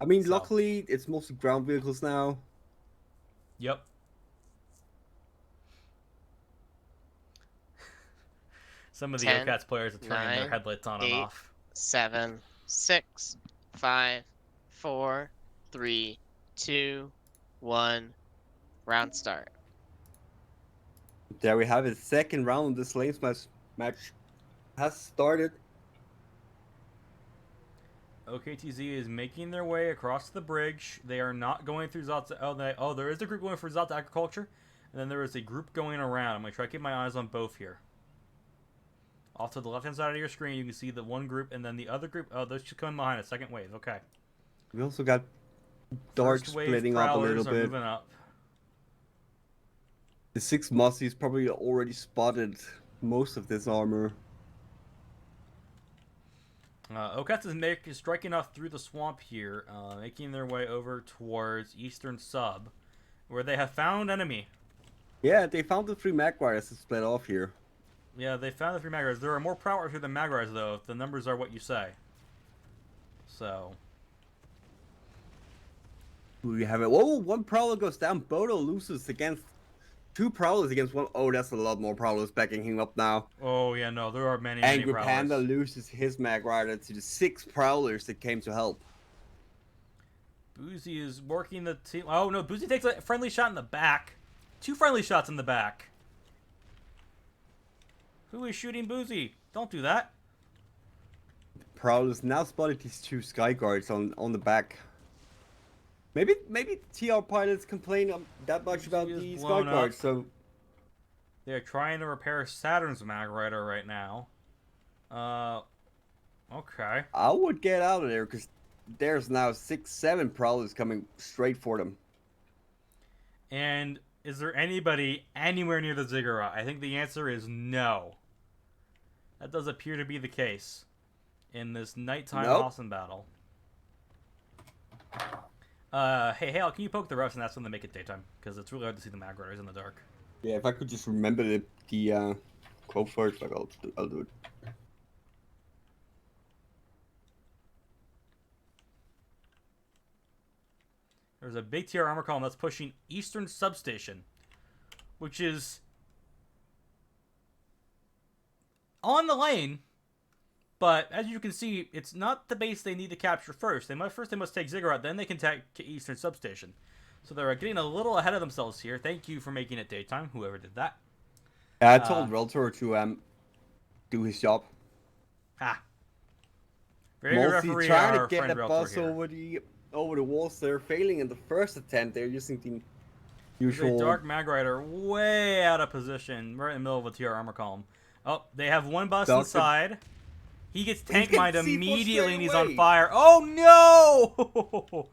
I mean, luckily, it's mostly ground vehicles now. Yep. Some of the 10, OKTZ players are turning their headlights on 8, and off. 7, 6, 5, 4, 3, 2, 1. Round start. There we have it. Second round of this LaneSmash match has started. OKTZ is making their way across the bridge. They are not going through Zot's... Oh, there is a group going for Zot's Agriculture. And then there is a group going around. I'm going to try to keep my eyes on both here. Off to the left-hand side of your screen, you can see the one group, and then the other group... Oh, those should come behind a second wave. Okay. We also got Dark splitting up a little bit. Moving up. The 6 Mossies probably already spotted most of this armor. OKTZ is striking off through the swamp here, making their way over towards Eastern Sub, where they have found enemy. Yeah, they found the 3 Magwires to split off here. Yeah, they found the 3 Magwires. There are more Prowlers here than Magwires, though, if the numbers are what you say. So We have it. Whoa, one Prowler goes down. Bodo loses against 2 Prowlers against 1. Oh, that's a lot more Prowlers backing him up now. oh yeah, no, there are many Angry Prowlers. Panda loses his Mag Rider to the 6 Prowlers that came to help. Boozy is working the team. Oh no, Boozy takes a friendly shot in the back. 2 friendly shots in the back. Who is shooting Boozy? Don't do that. Prowlers now spotted these 2 Sky Guards on the back. Maybe TR pilots complain that much about the Sky Guards, so they're trying to repair Saturn's Mag Rider right now. Okay. I would get out of there because there's now 6-7 Prowlers coming straight for them. And is there anybody anywhere near the ziggurat? I think the answer is no. That does appear to be the case in this nighttime Austin battle. Hey, Hale, can you poke the rest and ask them to make it daytime? Because it's really hard to see the Mag Riders in the dark. Yeah, if I could just remember the quote first, like I'll do it. There's a big TR armor column that's pushing Eastern Substation, which is on the lane, but as you can see, it's not the base they need to capture first. They must take Ziggurat, then they can take Eastern Substation. So they're getting a little ahead of themselves here. Thank you for making it daytime, whoever did that. I told Reltor to do his job. Very good referee, trying our to get friend the Reltor bus here. over the walls. They're failing in the first attempt. They're using the usual Dark Mag Rider way out of position, right in the middle of a TR armor column. Oh, they have one bus inside. He gets tank mined immediately and he's on fire. Oh no!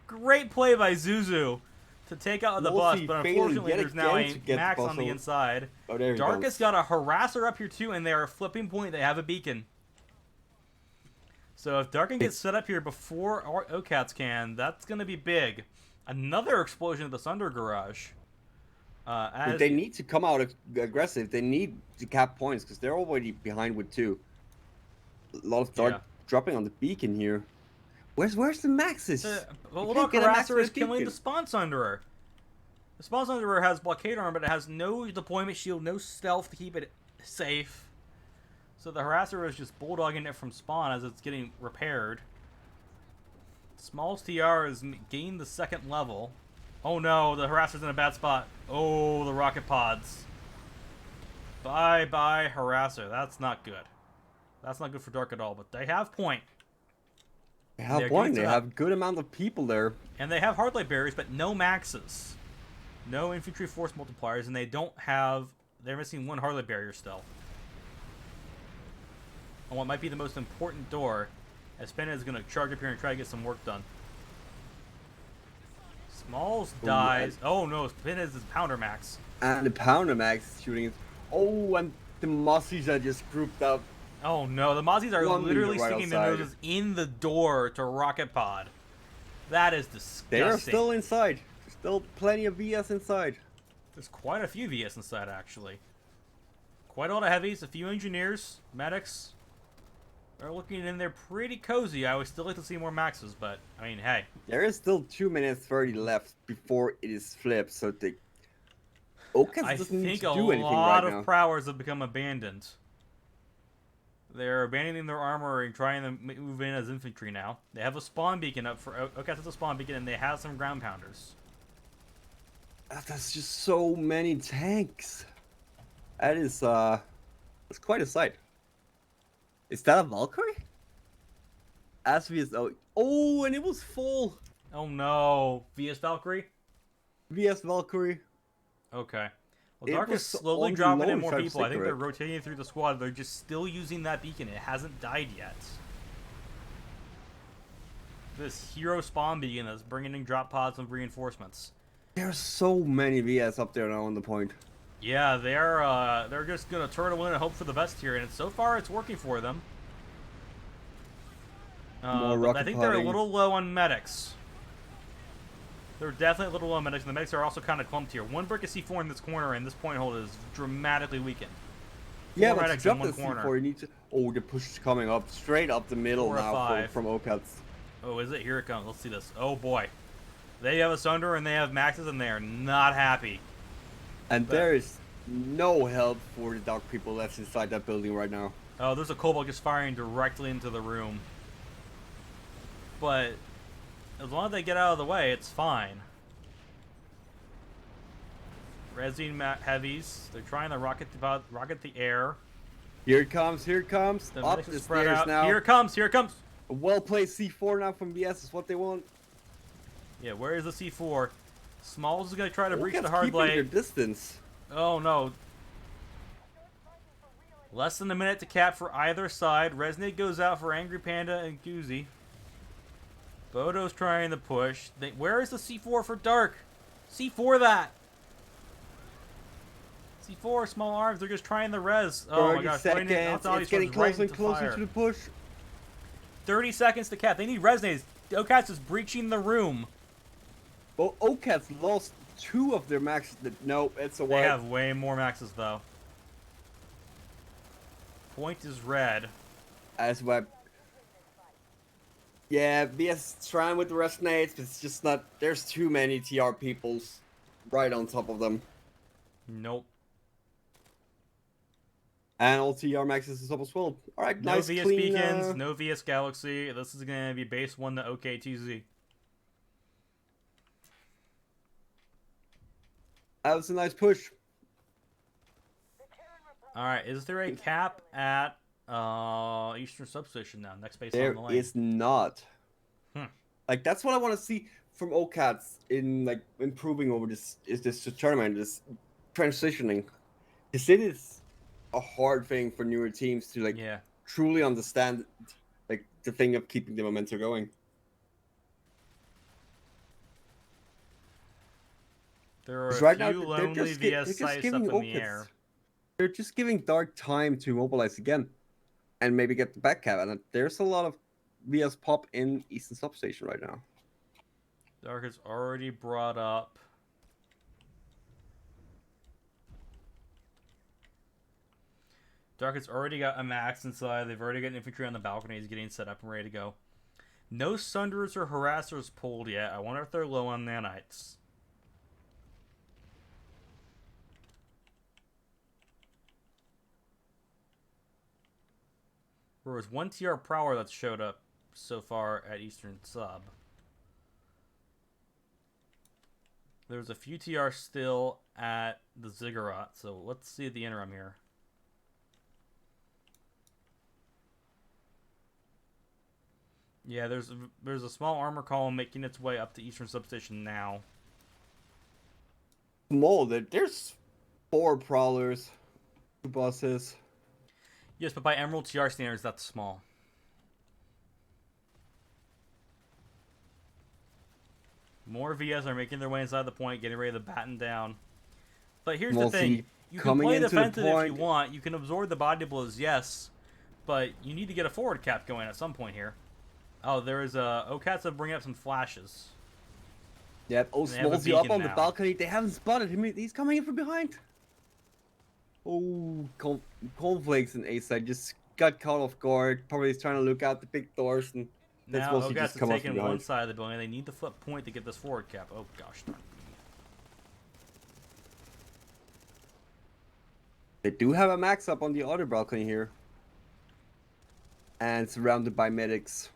Great play by Zuzu to take out the bus, but unfortunately there's now a Max on the inside. Oh, there he Darkus got a harasser up here too, and they are flipping point. They have a beacon. So if Darkin gets set up here before OKTZ can, that's going to be big. Another explosion at the Sunder Garage. They need to come out aggressive. They need to cap points because they're already behind with 2. A lot of Dark dropping on the beacon here. Where's the Maxes? Well, look, Harasser is killing the Spawn Sunderer. The Spawn Sunderer has blockade armor, but it has no deployment shield, no stealth to keep it safe. So the Harasser is just bulldogging it from spawn as it's getting repaired. Smalls TR has gained the 2nd level. Oh no, the Harasser's in a bad spot. Oh, the rocket pods. Bye-bye, Harasser. That's not good. That's not good for Dark at all, but they have point. They have point. They have a good amount of people there. And they have hardlight barriers, but no maxes. No infantry force multipliers, and they don't have... They're missing 1 hardlight barrier still. On what might be the most important door, as Spinna is going to charge up here and try to get some work done. Smalls dies. Oh no, Spinna is his Pounder Max. And the Pounder Max is shooting. Oh, and the Mozzies are just grouped up. Oh no, the Mozzies are literally sticking their noses in the door to Rocket Pod. That is disgusting. They are still inside. There's still plenty of VS inside. There's quite a few VS inside, actually. Quite a lot of heavies, a few engineers, medics. They're looking in there pretty cozy. I would still like to see more maxes, but, I mean, hey. There is still 2 minutes 30 left before it is flipped, so the OKTZ doesn't need to do anything right now. I think a lot of prowlers have become abandoned. They're abandoning their armor and trying to move in as infantry now. They have a spawn beacon up for OKTZ, a spawn beacon, and they have some ground pounders. That's just so many tanks. That is, that's quite a sight. Is that a Valkyrie? As VS, oh, and it was full. Oh no, VS Valkyrie? VS Valkyrie. Okay. Well, Dark is slowly dropping in more people. I think they're rotating through the squad. They're just still using that beacon. It hasn't died yet. This hero spawn beacon that's bringing in drop pods and reinforcements. There's so many VS up there now on the point. Yeah, they're just gonna turtle in and hope for the best here, and so far it's working for them. But I think they're a little low on medics. They're definitely a little low on medics, and the medics are also kind of clumped here. 1 brick of C4 in this corner, and this point hold is dramatically weakened. Yeah, but to medics drop in one the corner. C4, you need to... Oh, the push is coming up straight up the middle 4 or now 5. from OKTZ. Oh, is it? Here it comes. Let's see this. Oh, boy. They have a Sunder and they have Maxes, and they are not happy. And there is no help for the dark people left inside that building right now. Oh, there's a Cobalt just firing directly into the room. But as long as they get out of the way, it's fine. Resin heavies. They're trying to rocket the air. Here it comes, here it comes. The Up medics the are spread stairs out. now. Here it comes, here it comes. A well-placed C4 now from BS is what they want. Yeah, where is the C4? Smalls is going to try to breach the OKTZ hard keeping their blade. distance. Oh, no. Less than a minute to cap for either side. Resnade goes out for Angry Panda and Goozy. Bodo's trying to push. Where is the C4 for Dark? C4 that! C4, small arms, they're just trying the res. Oh my gosh, seconds. It's getting closer and closer to the push. 30 seconds to cap. They need resonators. OKTZ is breaching the room. Well, OKTZ lost 2 of their maxes. No, it's a They wipe. have way more maxes though. Point is red. As well. Yeah, BS is trying with the resonates, but it's just not. There's too many TR peoples right on top of them. Nope. And all TR maxes is up as well. Alright, No nice VS clean, beacons, no VS Galaxy. This is going to be base 1 to OKTZ. That was a nice push. Alright, is there a cap at Eastern Substation now? Next base There on the lane. is not. Hmm. Like, that's what I want to see from OKTZ in, like, improving over this tournament, this transitioning. Because it is a hard thing for newer teams to, like, truly understand, like, the thing of keeping the momentum going. There are right a few now, lonely VS sites up in the air. They're just giving Dark time to mobilize again and maybe get the back cap. And there's a lot of VS pop in Eastern Substation right now. Dark has already brought up. Dark has already got a max inside. They've already got infantry on the balconies getting set up and ready to go. No Sunders or Harassers pulled yet. I wonder if they're low on nanites. There was 1 TR Prowler that's showed up so far at Eastern Sub. There's a few TR still at the Ziggurat, so let's see the interim here. Yeah, there's a small armor column making its way up to Eastern Substation now. Small, there's 4 Prowlers, 2 buses. Yes, but by Emerald TR standards, that's small. More VS are making their way inside the point, getting ready to batten down. But here's the thing. You can play defensive if you want. You can absorb the body blows, yes. But you need to get a forward cap going at some point here. Oh, there is a OKTZ bringing up some flashes. Yep, Smallsy up on the balcony. They haven't spotted him. He's coming in from behind. Oh, Cornflakes and A-side just got caught off guard. Probably is trying to look out the big doors and now OKTZ is taking one side of the building. They need the flip point to get this forward cap. Oh gosh darn. They do have a max up on the other balcony here. And surrounded by medics.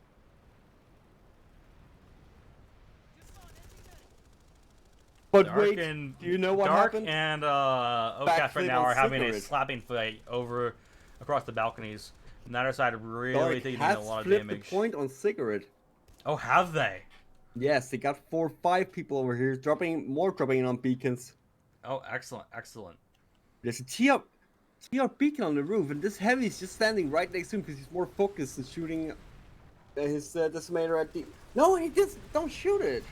But Dark wait, and, do you know what Dark happened? and OKTZ right now are having a slapping fight over across the balconies. And the other side really taking a lot of damage. The point on Cigarette. Oh, have they? Yes, they got 4 or 5 people over here dropping in on beacons. Oh, excellent, excellent. There's a TR beacon on the roof, and this heavy is just standing right next to him because he's more focused and shooting his decimator at the. No, he just don't shoot it.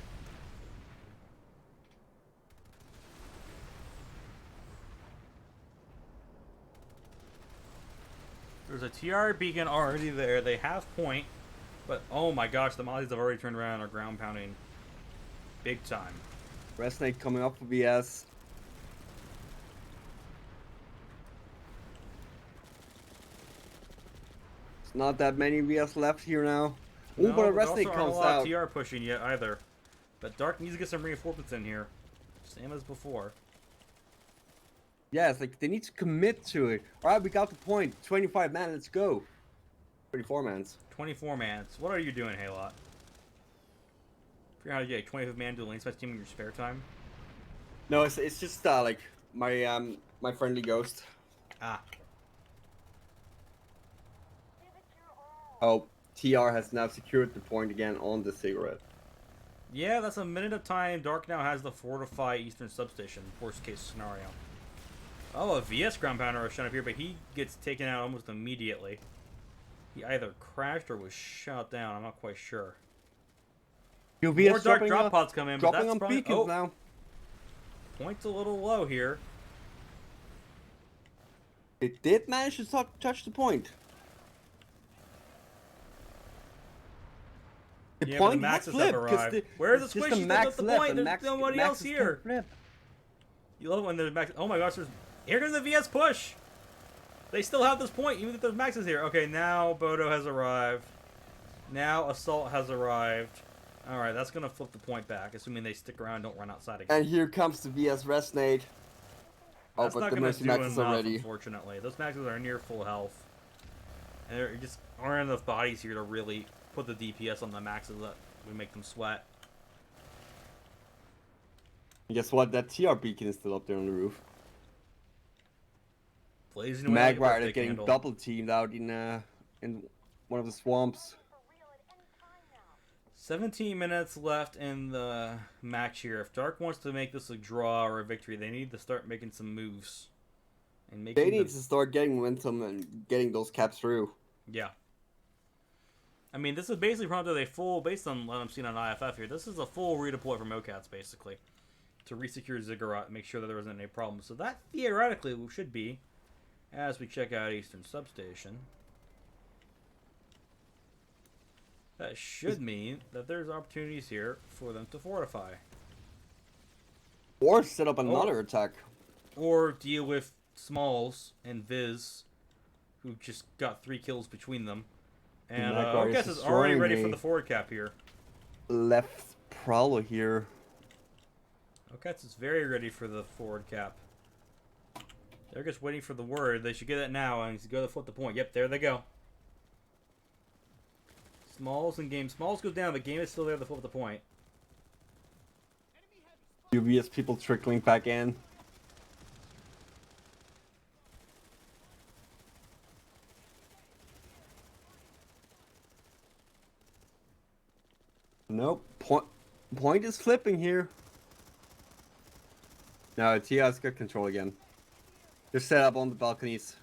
There's a TR beacon already there. They have point, but oh my gosh, the Mozzies have already turned around and are ground pounding big time. Resonate coming up for BS. It's not that many VS left here now. No, Oh, but a there also resting aren't a comes lot out. of TR pushing yet either. But Dark needs to get some reinforcements in here. Same as before. Yeah, it's like they need to commit to it. Alright, we got the point. 25 man, let's go. 34 mans. 24 mans. What are you doing, Halot? Figure out how to get a 25 man to the LaneSmash team in your spare time? No, it's just like my friendly ghost. Ah. Oh, TR has now secured the point again on the cigarette. Yeah, that's a minute of time. Dark now has the fortify Eastern Substation, worst case scenario. Oh, a VS ground pounder was shot up here, but he gets taken out almost immediately. He either crashed or was shot down. I'm not quite sure. More Dark drop pods come in, but dropping that's on probably... beacons now. Point's a little low here. It did manage to touch the point. The Yeah, point but the has maxes have flipped. arrived. Where's the just squishy? the max The left, point. and There's nobody else here. You love it when there's max. Oh my gosh, there's... Here comes the VS push. They still have this point, even if there's maxes here. Okay, now Bodo has arrived. Now Assault has arrived. Alright, that's going to flip the point back, assuming they stick around and don't run outside again. And here comes the VS Resonate. Oh, That's but not the going to Mercy do maxes enough, are ready. unfortunately. Those maxes are near full health. And there just aren't enough bodies here to really put the DPS on the maxes that would make them sweat. And guess what? That TR beacon is still up there on the roof. Blazing away like a Magrider birthday getting candle. double teamed out in one of the swamps. 17 minutes left in the match here. If Dark wants to make this a draw or a victory, they need to start making some moves. And making They need to start getting momentum and getting those caps through. Yeah. I mean, this is basically probably a full, based on what I'm seeing on IFF here, this is a full redeploy from OKTZ, basically. To resecure Ziggurat and make sure that there isn't any problems. So that, theoretically, should be, as we check out Eastern Substation, that should mean that there's opportunities here for them to fortify. Or set up another attack. Or deal with Smalls and Viz, who just got 3 kills between them. And OKTZ is already ready for the forward cap here. Left Prowler here. OKTZ is very ready for the forward cap. They're just waiting for the word. They should get it now and go to flip the point. Yep, there they go. Smalls and game. Smalls goes down, but game is still there to flip the point. UVS people trickling back in. Nope. Point is flipping here. No, TR's got control again. They're set up on the balconies.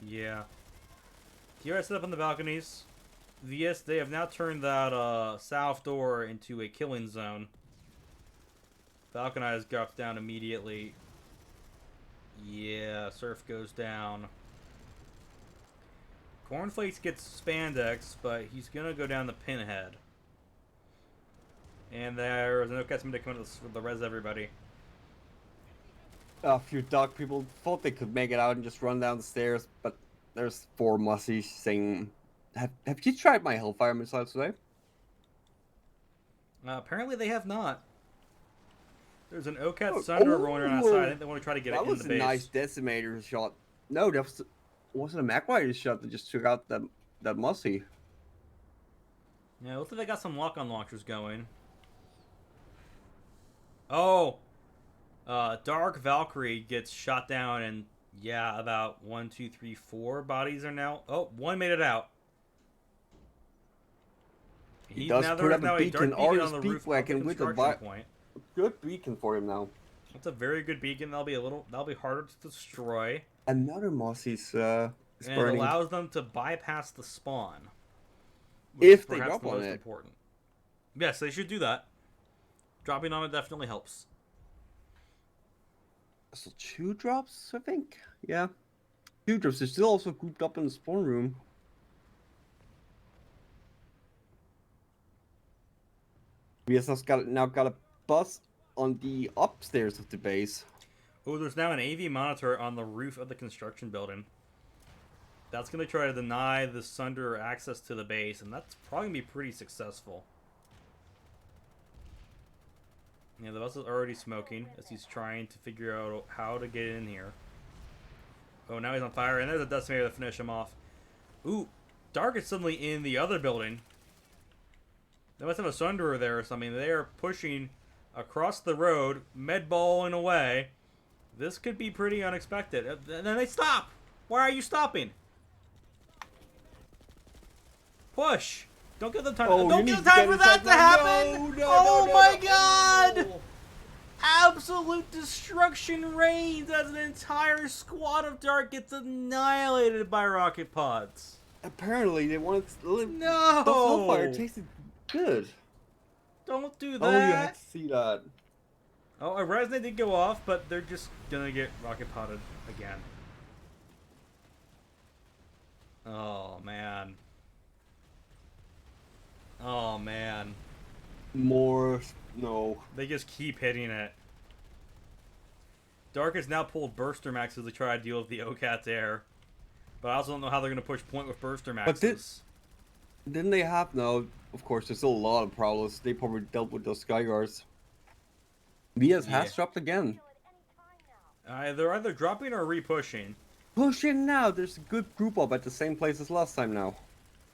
Yeah. TR set up on the balconies. VS, they have now turned that south door into a killing zone. Falconize drops down immediately. Yeah, Surf goes down. Cornflakes gets spandex, but he's gonna go down the pinhead. And there's an OKTZ to come in to the res everybody. A few dog people thought they could make it out and just run down the stairs, but there's 4 mussies saying, have you tried my Hellfire missiles today? Apparently they have not. There's an OKTZ Thunder rolling around outside. I think they want to try to get it in the base. That was a nice decimator shot. No, that wasn't a Magrider shot that just took out that mussie. Yeah, looks like they got some lock-on launchers going. Oh! Dark Valkyrie gets shot down, and yeah, about 1, 2, 3, 4 bodies are now... Oh, one made it out. He does put up a beacon or his beak wagon with a point. Good beacon for him now. That's a very good beacon. That'll be harder to destroy. Another Mossy's and burning. It allows them to bypass the spawn. If they drop on it. Important. Yes, they should do that. Dropping on it definitely helps. So 2 drops, I think? Yeah. 2 drops. They're still also grouped up in the spawn room. We have now got a bus on the upstairs of the base. Oh, there's now an AV monitor on the roof of the construction building. That's going to try to deny the Sunder access to the base, and that's probably going to be pretty successful. Yeah, the bus is already smoking as he's trying to figure out how to get in here. Oh, now he's on fire, and there's a Decimator to finish him off. Ooh, Dark is suddenly in the other building. They must have a Sunderer there or something. They are pushing across the road, medballing away. This could be pretty unexpected. And then they stop! Why are you stopping? Push! Don't give them time. Oh, Don't give them time for that to happen! Oh my god! Absolute destruction reigns as an entire squad of Dark gets annihilated by rocket pods. Apparently, they wanted to live. No! The Hellfire tasted good. Don't do that. Oh, you had to see that. Oh, a resonate did go off, but they're just gonna get rocket potted again. Oh, man. Oh, man. More. No. They just keep hitting it. Dark has now pulled Burster Maxes to try to deal with the OKTZ air. But I also don't know how they're going to push point with Burster Maxes. Didn't they have... No, of course, there's still a lot of problems. They probably dealt with those Skyguards. Vias has dropped again. They're either dropping or re-pushing. Push in now! There's a good group up at the same place as last time now.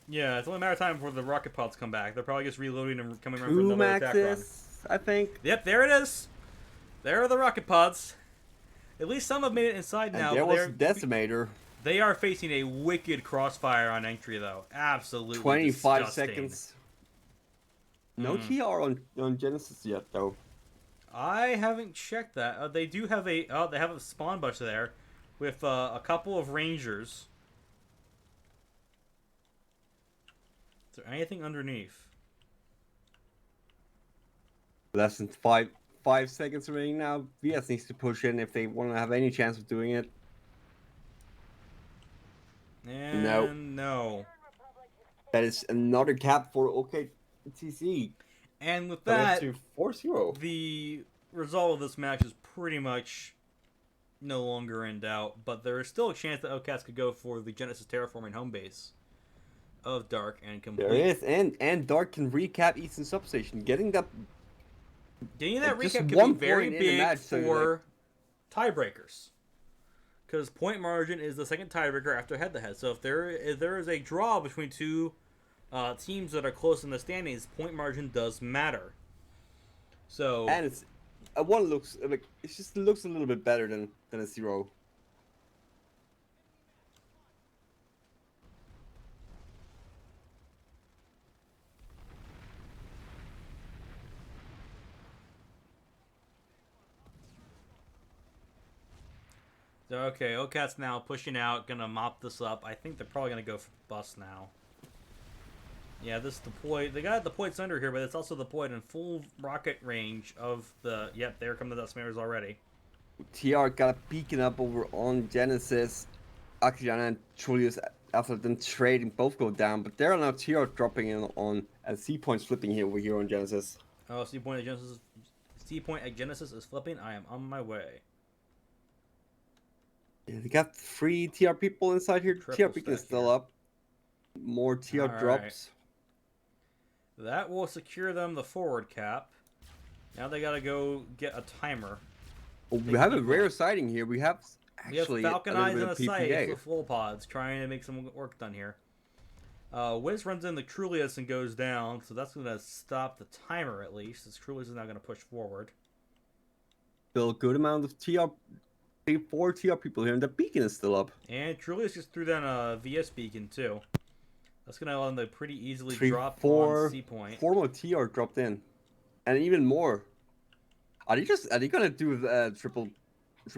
Yeah, it's only a matter of time before the rocket pods come back. They're probably just reloading and coming around for Two another attack run. Maxes, I think. Yep, there it is. There are the rocket pods. At least some have made it inside now. And there was a Decimator. They are facing a wicked crossfire on entry, though. Absolutely 25 disgusting. seconds. No TR on Genesis yet, though. I haven't checked that. They do have a... Oh, they have a spawn bush there with a couple of Rangers. Is there anything underneath? Less than five seconds remaining now. VS needs to push in if they want to have any chance of doing it. And no. That is another cap for OKTZ. And with that, to 4-0. the result of this match is pretty much no longer in doubt. But there is still a chance that OKTZ could go for the Genesis Terraforming home base of Dark and complete. There is, and Dark can recap Eastern Substation. Getting that recap could be very big for tiebreakers. Because point margin is the second tiebreaker after head-to-head. So if there is a draw between two teams that are close in the standings, point margin does matter. So and it's one looks like it just looks a little bit better than a 0. So, okay, OKTZ now pushing out, gonna mop this up. I think they're probably gonna go for bus now. Yeah, this deployed. They got deployed Sunder here, but it's also deployed in full rocket range of the. Yep, there come the Decimators already. TR got a beacon up over on Genesis. Akiyana and Trulius, after them trading, both go down, but there are now TR dropping in on and C points flipping here over here on Genesis. Oh, C point at Genesis is flipping. I am on my way. Yeah, they got 3 TR people inside here. Triple TR beacon is stack still here. up. More TR All drops. Right. That will secure them the forward cap. Now they gotta go get a timer. Oh, we have a rare sighting here. We have actually Falcon a Eyes little in bit a of sight PPA. with full pods, trying to make some work done here. Wiz runs in the Trulius and goes down, so that's gonna stop the timer at least. This Trulius is now gonna push forward. Still a good amount of TR. 4 TR people here, and the beacon is still up. And Trulius just threw down a VS beacon too. That's gonna allow them to pretty easily 3, drop 4, on C point. 4 more TR dropped in, and even more. Are they gonna do triple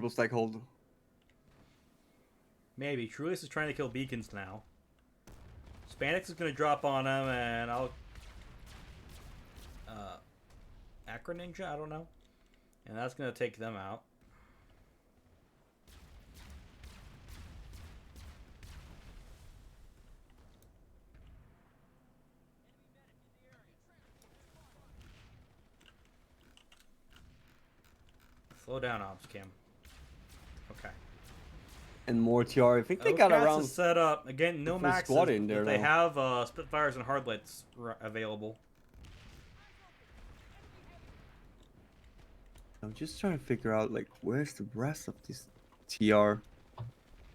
stack hold? Maybe. Trulius is trying to kill beacons now. Spanix is gonna drop on him, and I'll Acro Ninja, I don't know. And that's gonna take them out. Slow down, Ops Cam. Okay. and more TR. I think they got OKTZ around is set up again. No full maxes, squad in there but they now. have Spitfires and Hardlights available. I'm just trying to figure out like where's the rest of this TR.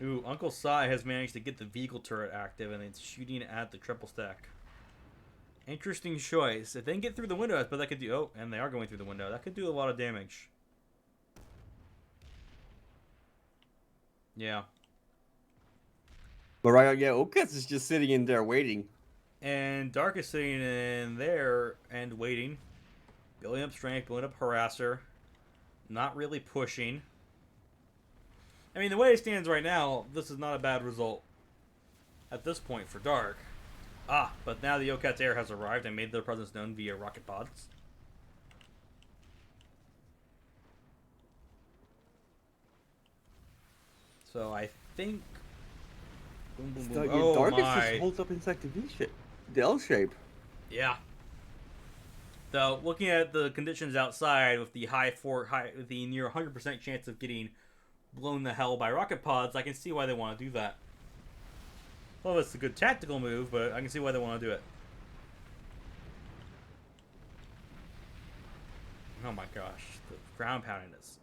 Ooh, Uncle Sai has managed to get the vehicle turret active, and it's shooting at the triple stack. Interesting choice. If they can get through the window, but that could do. Oh, and they are going through the window. That could do a lot of damage. Yeah. But right, yeah, OKTZ is just sitting in there waiting. And Dark is sitting in there and waiting. Building up strength, building up harasser. Not really pushing. I mean, the way it stands right now, this is not a bad result at this point for Dark. Ah, but now the OKTZ Air has arrived and made their presence known via rocket pods. So I think... Boom, boom, boom. Oh Dark is my. just holds up inside the V shape. The L shape. Yeah. So looking at the conditions outside with the with the near 100% chance of getting blown the hell by rocket pods, I can see why they want to do that. Well, it's a good tactical move, but I can see why they want to do it. Oh my gosh, the ground pounding is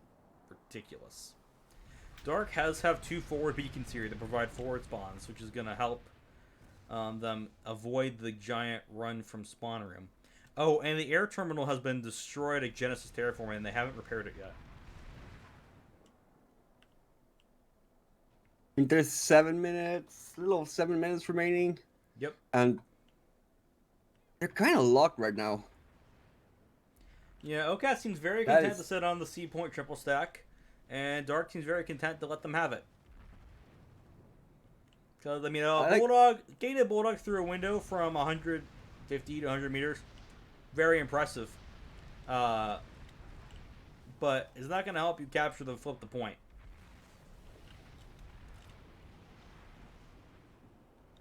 ridiculous. Dark have 2 forward beacons here that provide forward spawns, which is going to help them avoid the giant run from spawn room. Oh, and the air terminal has been destroyed at Genesis terraforming, and they haven't repaired it yet. I think there's 7 minutes, a little 7 minutes remaining. Yep. And they're kind of locked right now. Yeah, OKTZ seems very content to sit on the C point triple stack, and Dark seems very content to let them have it. Because, I mean, gated Bulldog through a window from 150 to 100 meters. Very impressive. But it's not going to help you flip the point.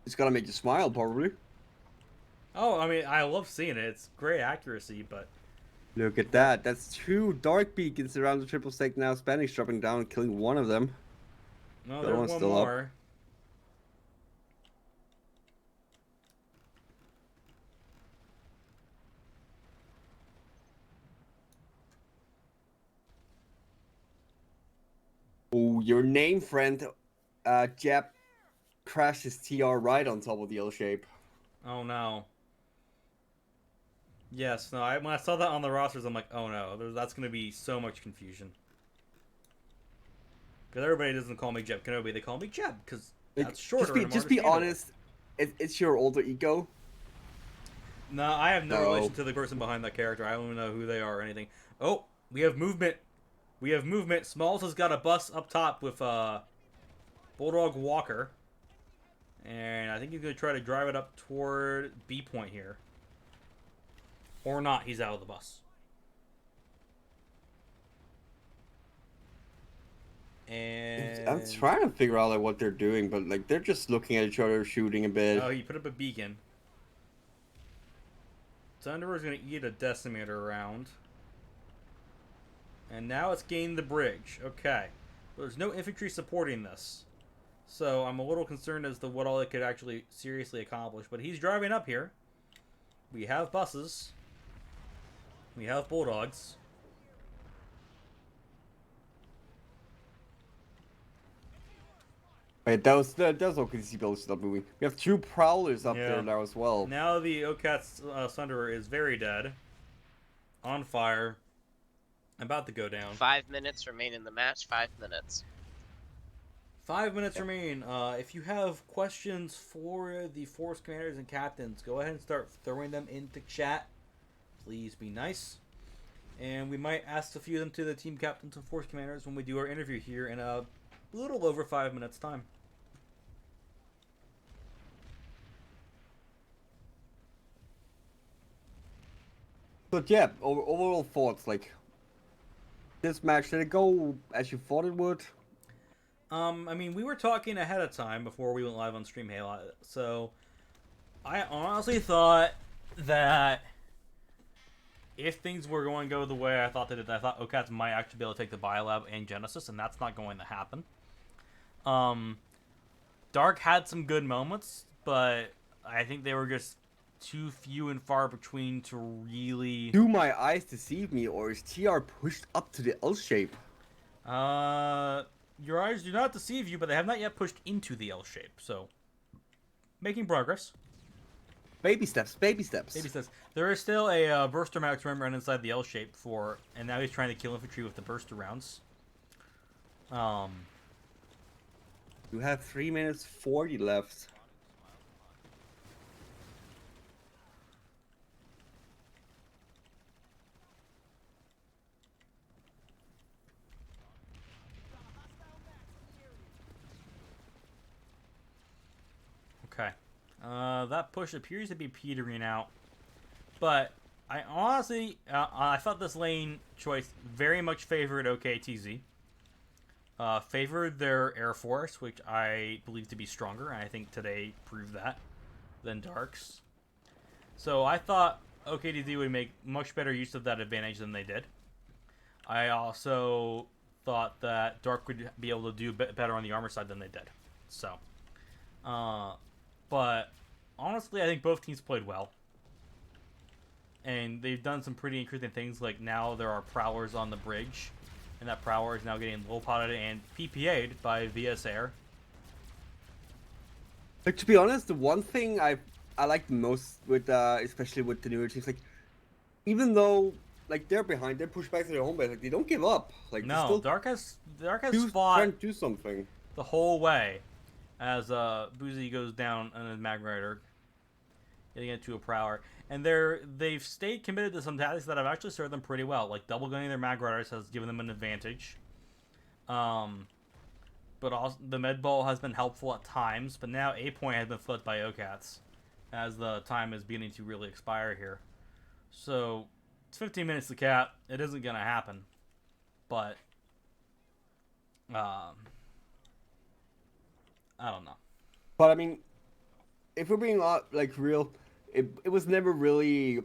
It's gonna make you smile, probably. Oh, I mean, I love seeing it. It's great accuracy, but... Look at that. That's 2 dark beacons around the triple stack now. Spanish dropping down and killing one of them. No, there's one more. Up. Oh, your name friend, Jap, crashed his TR right on top of the L shape. Oh no. Yes, no. When I saw that on the rosters, I'm like, oh no, that's going to be so much confusion. Because everybody doesn't call me Jeb Kenobi, they call me Jeb, because that's shorter. Just be honest. It's your alter ego. No, I have no relation to the person behind that character. I don't even know who they are or anything. Oh, we have movement. We have movement. Smalls has got a bus up top with Bulldog Walker. And I think he's going to try to drive it up toward B point here. Or not, he's out of the bus. And I'm trying to figure out like what they're doing, but like they're just looking at each other, shooting a bit. Oh, he put up a beacon. Thunderer's going to eat a decimator around. And now it's gained the bridge. Okay. There's no infantry supporting this. So I'm a little concerned as to what all it could actually seriously accomplish. But he's driving up here. We have buses. We have Bulldogs. Wait, those OKTZ buildings stop moving. We have 2 Prowlers up there now as well. Now the OKTZ Thunderer is very dead. On fire. About to go down. 5 minutes remain in the match. 5 minutes. 5 minutes remain. If you have questions for the force commanders and captains, go ahead and start throwing them into chat. Please be nice. And we might ask a few of them to the team captains and force commanders when we do our interview here in a little over 5 minutes time. But yeah, overall thoughts, like, this match, did it go as you thought it would? I mean, we were talking ahead of time before we went live on Stream Halo, so I honestly thought that if things were going to go the way I thought they did, I thought OKTZ might actually be able to take the Biolab and Genesis, and that's not going to happen. Dark had some good moments, but I think they were just too few and far between to really... Do my eyes deceive me, or is TR pushed up to the L shape? Your eyes do not deceive you, but they have not yet pushed into the L shape, so... Making progress. Baby steps, baby steps. Baby steps. There is still a burster max run inside the L shape for... And now he's trying to kill infantry with the burster rounds. You have 3 minutes 40 left. Okay. That push appears to be petering out. But I honestly, I thought this lane choice very much favored OKTZ. Favored their Air Force, which I believe to be stronger, and I think today proved that, than Dark's. So I thought OKTZ would make much better use of that advantage than they did. I also thought that Dark would be able to do better on the armor side than they did. So, but honestly, I think both teams played well. And they've done some pretty interesting things, like now there are Prowlers on the bridge. And that Prowler is now getting low-potted and PPA'd by VS Air. Like, to be honest, the one thing I like the most with, especially with the newer teams, like, even though, like, they're behind, they're pushed back to their home base, like, they don't give up. Like, No, still Dark has trying fought to do something. the whole way as Boozy goes down on his Mag Rider, getting into a Prowler. And they've stayed committed to some tactics that have actually served them pretty well. Like double gunning their Mag Riders has given them an advantage. But also the med ball has been helpful at times. But now A point has been flipped by OKTZ as the time is beginning to really expire here. So it's 15 minutes to cap. It isn't gonna happen. But I don't know. But I mean, if we're being like real, it was never really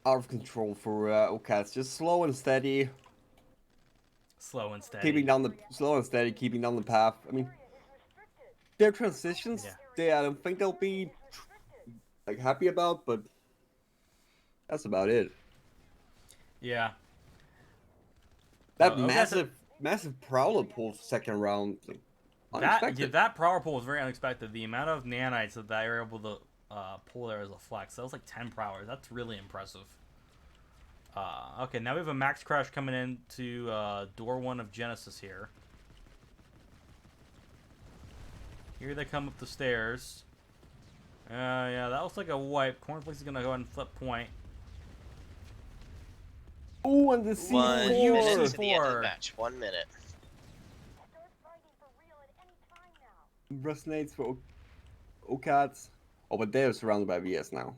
out of control for OKTZ. Just slow and steady. Slow and steady. Keeping down the path. I mean, their transitions, I don't think they'll be like happy about, but that's about it. Yeah. That massive Prowler pull second round. Like, that Prowler pull was very unexpected. The amount of nanites that they were able to pull there as a flex. That was like 10 Prowlers. That's really impressive. Okay, now we have a max crash coming into door 1 of Genesis here. Here they come up the stairs. Yeah, that looks like a wipe. Cornflakes is going to go ahead and flip point. Oh, and the C4. 1 minute to the end of the match. 1 minute. Resonates for OKTZ. Oh, but they're surrounded by VS now.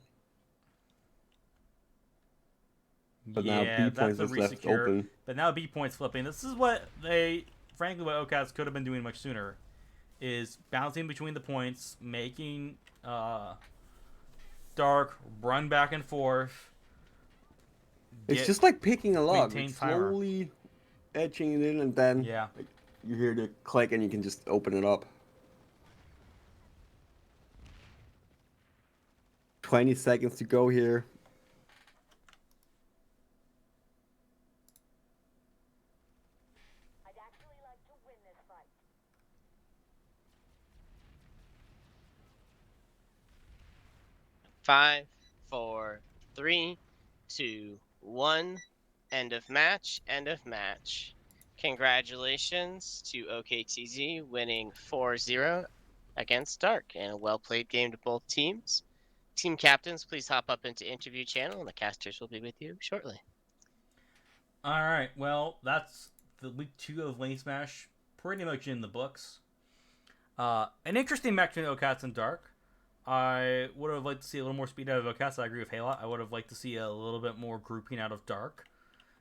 But now B points is left open. But now B points flipping. This is what frankly, what OKTZ could have been doing much sooner, is bouncing between the points, making Dark run back and forth. It's just like picking a log, maintain slowly etching it in, and then like, you hear the click, and you can just open it up. 20 seconds to go here. I'd actually like to win this fight. 5, 4, 3, 2, 1. End of match. End of match. Congratulations to OKTZ winning 4-0 against Dark, and a well-played game to both teams. Team captains, please hop up into interview channel, and the casters will be with you shortly. All right, well, that's the week 2 of LaneSmash pretty much in the books. An interesting match between OKTZ and Dark. I would have liked to see a little more speed out of OKTZ. I agree with Hayla. I would have liked to see a little bit more grouping out of Dark.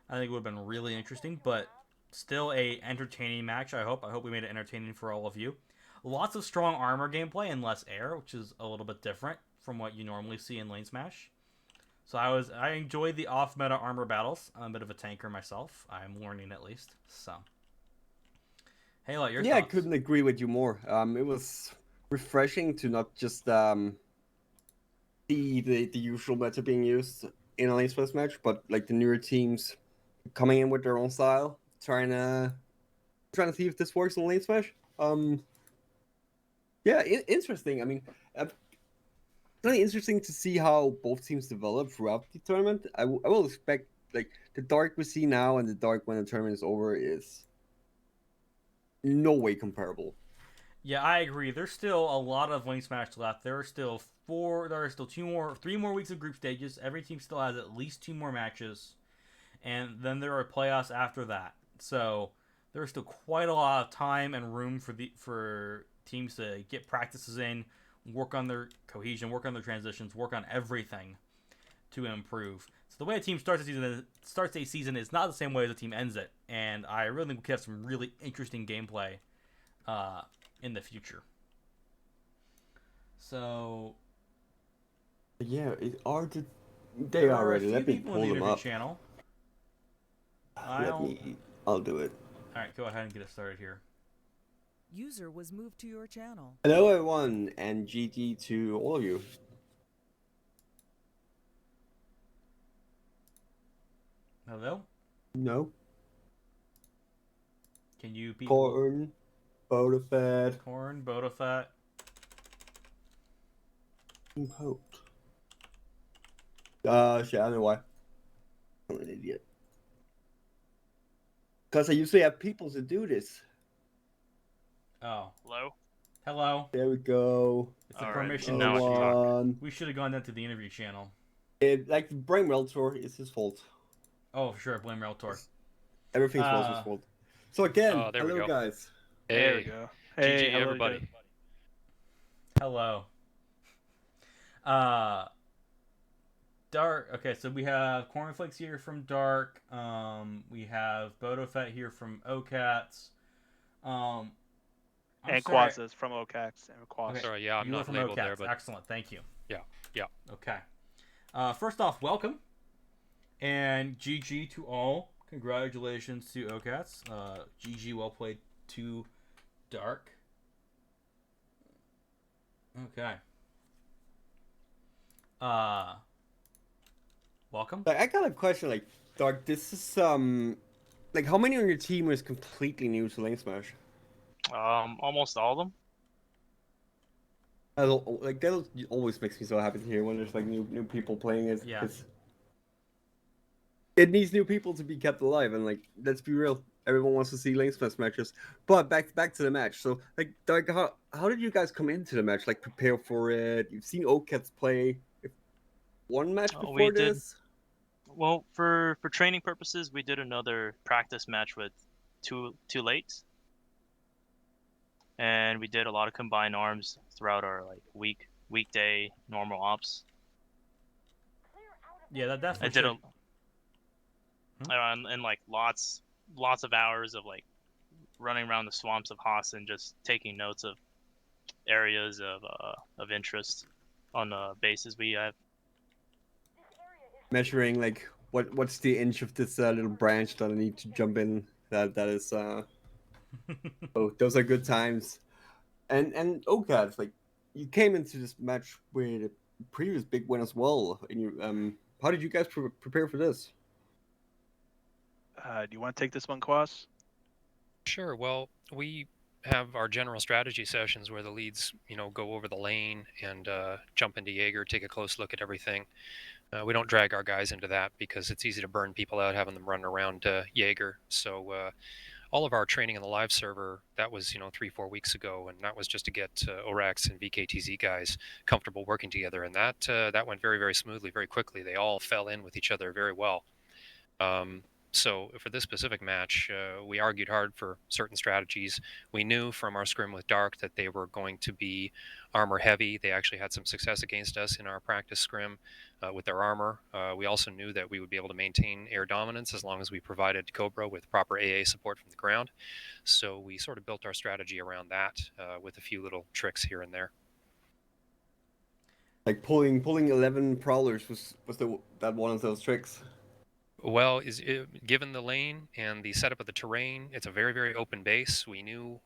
I think it would have been really interesting, but still a entertaining match, I hope. I hope we made it entertaining for all of you. Lots of strong armor gameplay and less air, which is a little bit different from what you normally see in LaneSmash. So I enjoyed the off-meta armor battles. I'm a bit of a tanker myself. I'm learning at least. So, Halo, your Yeah, I thoughts? couldn't agree with you more. It was refreshing to not just see the usual meta being used in a LaneSmash match, but like the newer teams coming in with their own style, trying to see if this works in LaneSmash. Yeah, interesting. I mean, it's really interesting to see how both teams develop throughout the tournament. I will expect like the Dark we see now and the Dark when the tournament is over is no way comparable. Yeah, I agree. There's still a lot of LaneSmash left. There are still three more weeks of group stages. Every team still has at least 2 more matches, and then there are playoffs after that. So there's still quite a lot of time and room for teams to get practices in, work on their cohesion, work on their transitions, work on everything to improve. So the way a team starts a season is not the same way as a team ends it, and I really think we could have some really interesting gameplay uh, in the future. So Yeah, they there are are a ready. few Let me people in pull the them interview up. channel. I'll do it. All right, go ahead and get us started here. User was moved to your channel. Hello, everyone, and GG to all of you. Hello? No, Can you people... Corn, Bodafed, Corn, Bodafat. Hoped. Shit, I don't know why. I'm an idiot. Because I usually have people to do this. Oh. Hello? Hello. There we go. It's a All right, permission now I can talk. One. We should have gone down to the interview channel. Like the Brain Meltor is his fault. Oh, for sure. Blame Reltor. Everything's was his fault. So again, Oh, there we hello go. guys. There we go. Hey, GG, hello, everybody. guys. Hello. Dark. Okay, so we have Cornflakes here from Dark. We have Bodofet here from OKTZ. I'm And sorry. Quazas from OKTZ. And Quaz. Okay, Sorry, yeah, I'm you were not from labeled OKTZ. there, but Excellent, thank you. yeah. Okay. First off, welcome. And GG to all. Congratulations to OKTZ. GG, well played to Dark. Okay. Welcome. Like, I got a question. Like, Doug, this is like how many on your team is completely new to LaneSmash? Almost all of them. Like that always makes me so happy to hear when there's like new people playing it. Yeah. 'Cause it needs new people to be kept alive, and like let's be real, everyone wants to see LaneSmash matches. But back to the match. So like, Doug, how did you guys come into the match? Like prepare for it? You've seen OKTZ play one match before We did. this. Well, for training purposes, we did another practice match with too late, and we did a lot of combined arms throughout our like weekday normal ops. Yeah, that I definitely did should... and like lots of hours of like running around the swamps of Haas and just taking notes of areas of interest on the bases we have. Measuring like what's the inch of this little branch that I need to jump in. That is oh, those are good times. And okay, it's like you came into this match with a previous big win as well. And you how did you guys prepare for this? Do you want to take this one, Quas? Sure. Well, we have our general strategy sessions where the leads, go over the lane and jump into Jaeger, take a close look at everything. We don't drag our guys into that because it's easy to burn people out having them run around Jaeger. So all of our training in the live server, that was 3-4 weeks ago, and that was just to get ORAX and VKTZ guys comfortable working together, and that went very, very smoothly, very quickly. They all fell in with each other very well. So for this specific match, we argued hard for certain strategies. We knew from our scrim with Dark that they were going to be armor heavy. They actually had some success against us in our practice scrim with their armor. We also knew that we would be able to maintain air dominance as long as we provided Cobra with proper AA support from the ground. So we sort of built our strategy around that with a few little tricks here and there. Like pulling 11 prowlers was that one of those tricks? Well, given the lane and the setup of the terrain, it's a very, very open base. We knew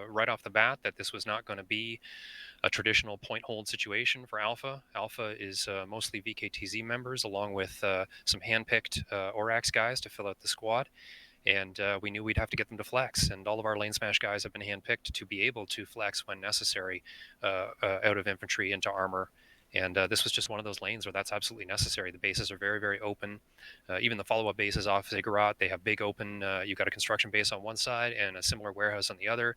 right off the bat that this was not going to be a traditional point hold situation for Alpha. Alpha is mostly VKTZ members, along with some handpicked Orax guys to fill out the squad. And we knew we'd have to get them to flex. And all of our LaneSmash guys have been handpicked to be able to flex when necessary out of infantry into armor. And this was just one of those lanes where that's absolutely necessary. The bases are very, very open. Even the follow-up bases off Ziggurat, they have big open. You've got a construction base on one side and a similar warehouse on the other.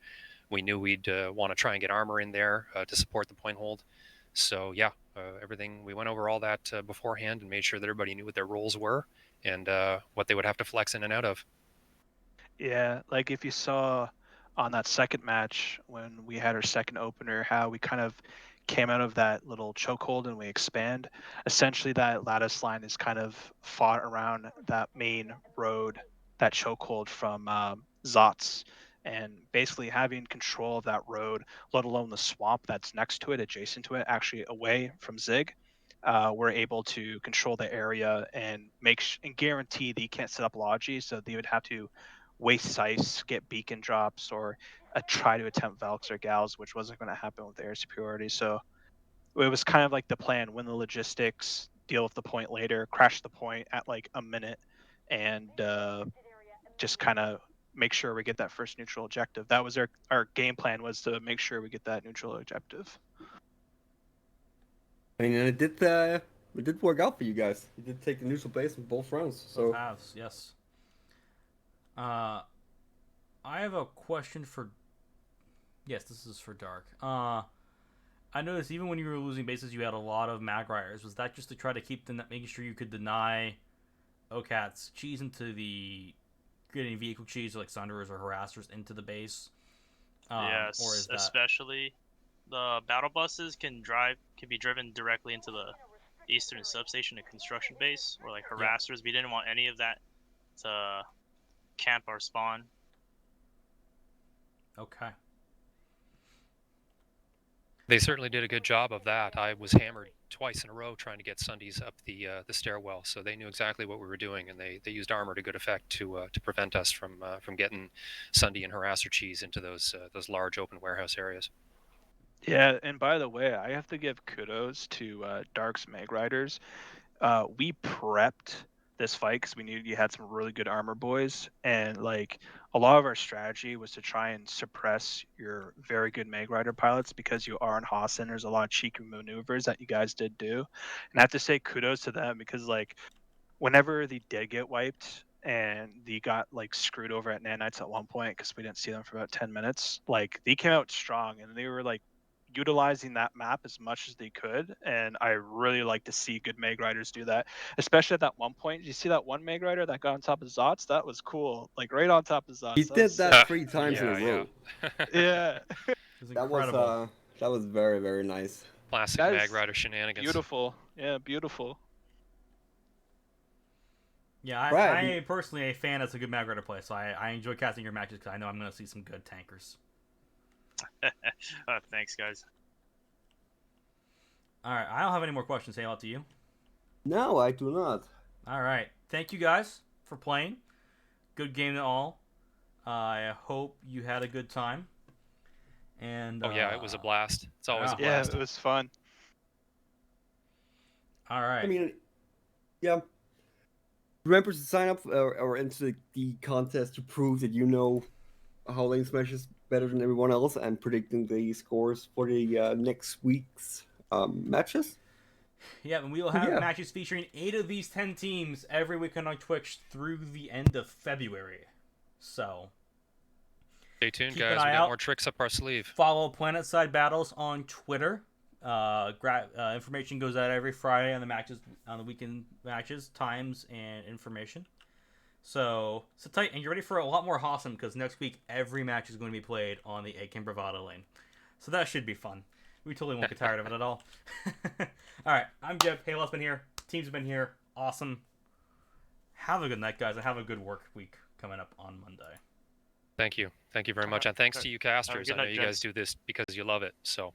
We knew we'd want to try and get armor in there to support the point hold. So yeah, everything, we went over all that beforehand and made sure that everybody knew what their roles were and what they would have to flex in and out of. Yeah, like if you saw on that second match when we had our second opener, how we kind of came out of that little chokehold and we expand. Essentially, that lattice line is kind of fought around that main road, that chokehold from Zots, and basically having control of that road, let alone the swamp that's next to it, adjacent to it, actually away from Zig. We're able to control the area and and guarantee that you can't set up logi, so they would have to waste size, get beacon drops, or try to attempt Valks or Gals, which wasn't going to happen with air superiority. So it was kind of like the plan: win the logistics, deal with the point later, crash the point at like a minute, and just kind of make sure we get that first neutral objective. That was our game plan, was to make sure we get that neutral objective. I mean, and it did work out for you guys. You did take the neutral base in both rounds. So Both halves, yes. I have a question for. Yes, this is for Dark. I noticed even when you were losing bases, you had a lot of mag riders. Was that just to try to keep making sure you could deny OKAT's cheese into the getting vehicle cheese, like Sunderers or harassers, into the base? Yes, or is that... especially the battle buses can be driven directly into the eastern substation and construction base, or like harassers. Yep. We didn't want any of that to camp our spawn. Okay. They certainly did a good job of that. I was hammered twice in a row trying to get Sundies up the stairwell, so they knew exactly what we were doing, and they used armor to good effect to prevent us from getting Sundie and harasser cheese into those large open warehouse areas. Yeah, and by the way, I have to give kudos to Dark's Mag Riders. We prepped this fight because we knew you had some really good armor boys, and like a lot of our strategy was to try and suppress your very good Mag Rider pilots because you are in Hassan. There's a lot of cheeky maneuvers that you guys did do, and I have to say kudos to them because like whenever they did get wiped and they got like screwed over at Nanites at one point because we didn't see them for about 10 minutes, like they came out strong and they were like utilizing that map as much as they could, and I really like to see good Mag Riders do that, especially at that one point. Did you see that one Mag Rider that got on top of Zots? That was cool, like right on top of Zots. He did that 3 times in a row. Yeah. That was very, very nice. Classic Mag Rider shenanigans. Beautiful. Yeah, beautiful. Yeah, I personally a fan that's a good Mag Rider play, so I enjoy casting your matches because I know I'm going to see some good tankers. Thanks, guys. All right, I don't have any more questions. Hey, out to you. No, I do not. All right, thank you guys for playing. Good game to all. I hope you had a good time. And yeah, it was a blast. It's always a blast. Yeah, it was fun. All right. I mean, yeah. Remember to sign up or enter the contest to prove that you know how LaneSmash is better than everyone else and predicting the scores for the next week's matches. Yeah, and we will have matches featuring 8 of these 10 teams every weekend on Twitch through the end of February. So stay tuned, guys. We got more tricks up our sleeve. Follow PlanetSide Battles on Twitter. Information goes out every Friday on the matches, on the weekend matches, times, and information. So sit tight, and you're ready for a lot more Hossam because next week every match is going to be played on the Akin Bravado lane. So that should be fun. We totally won't get tired of it at all. All right, I'm Jeb. Halo's been here. Teams have been here. Awesome. Have a good night, guys, and have a good work week coming up on Monday. Thank you. Thank you very much. And thanks to you casters. I know you guys do this because you love it. So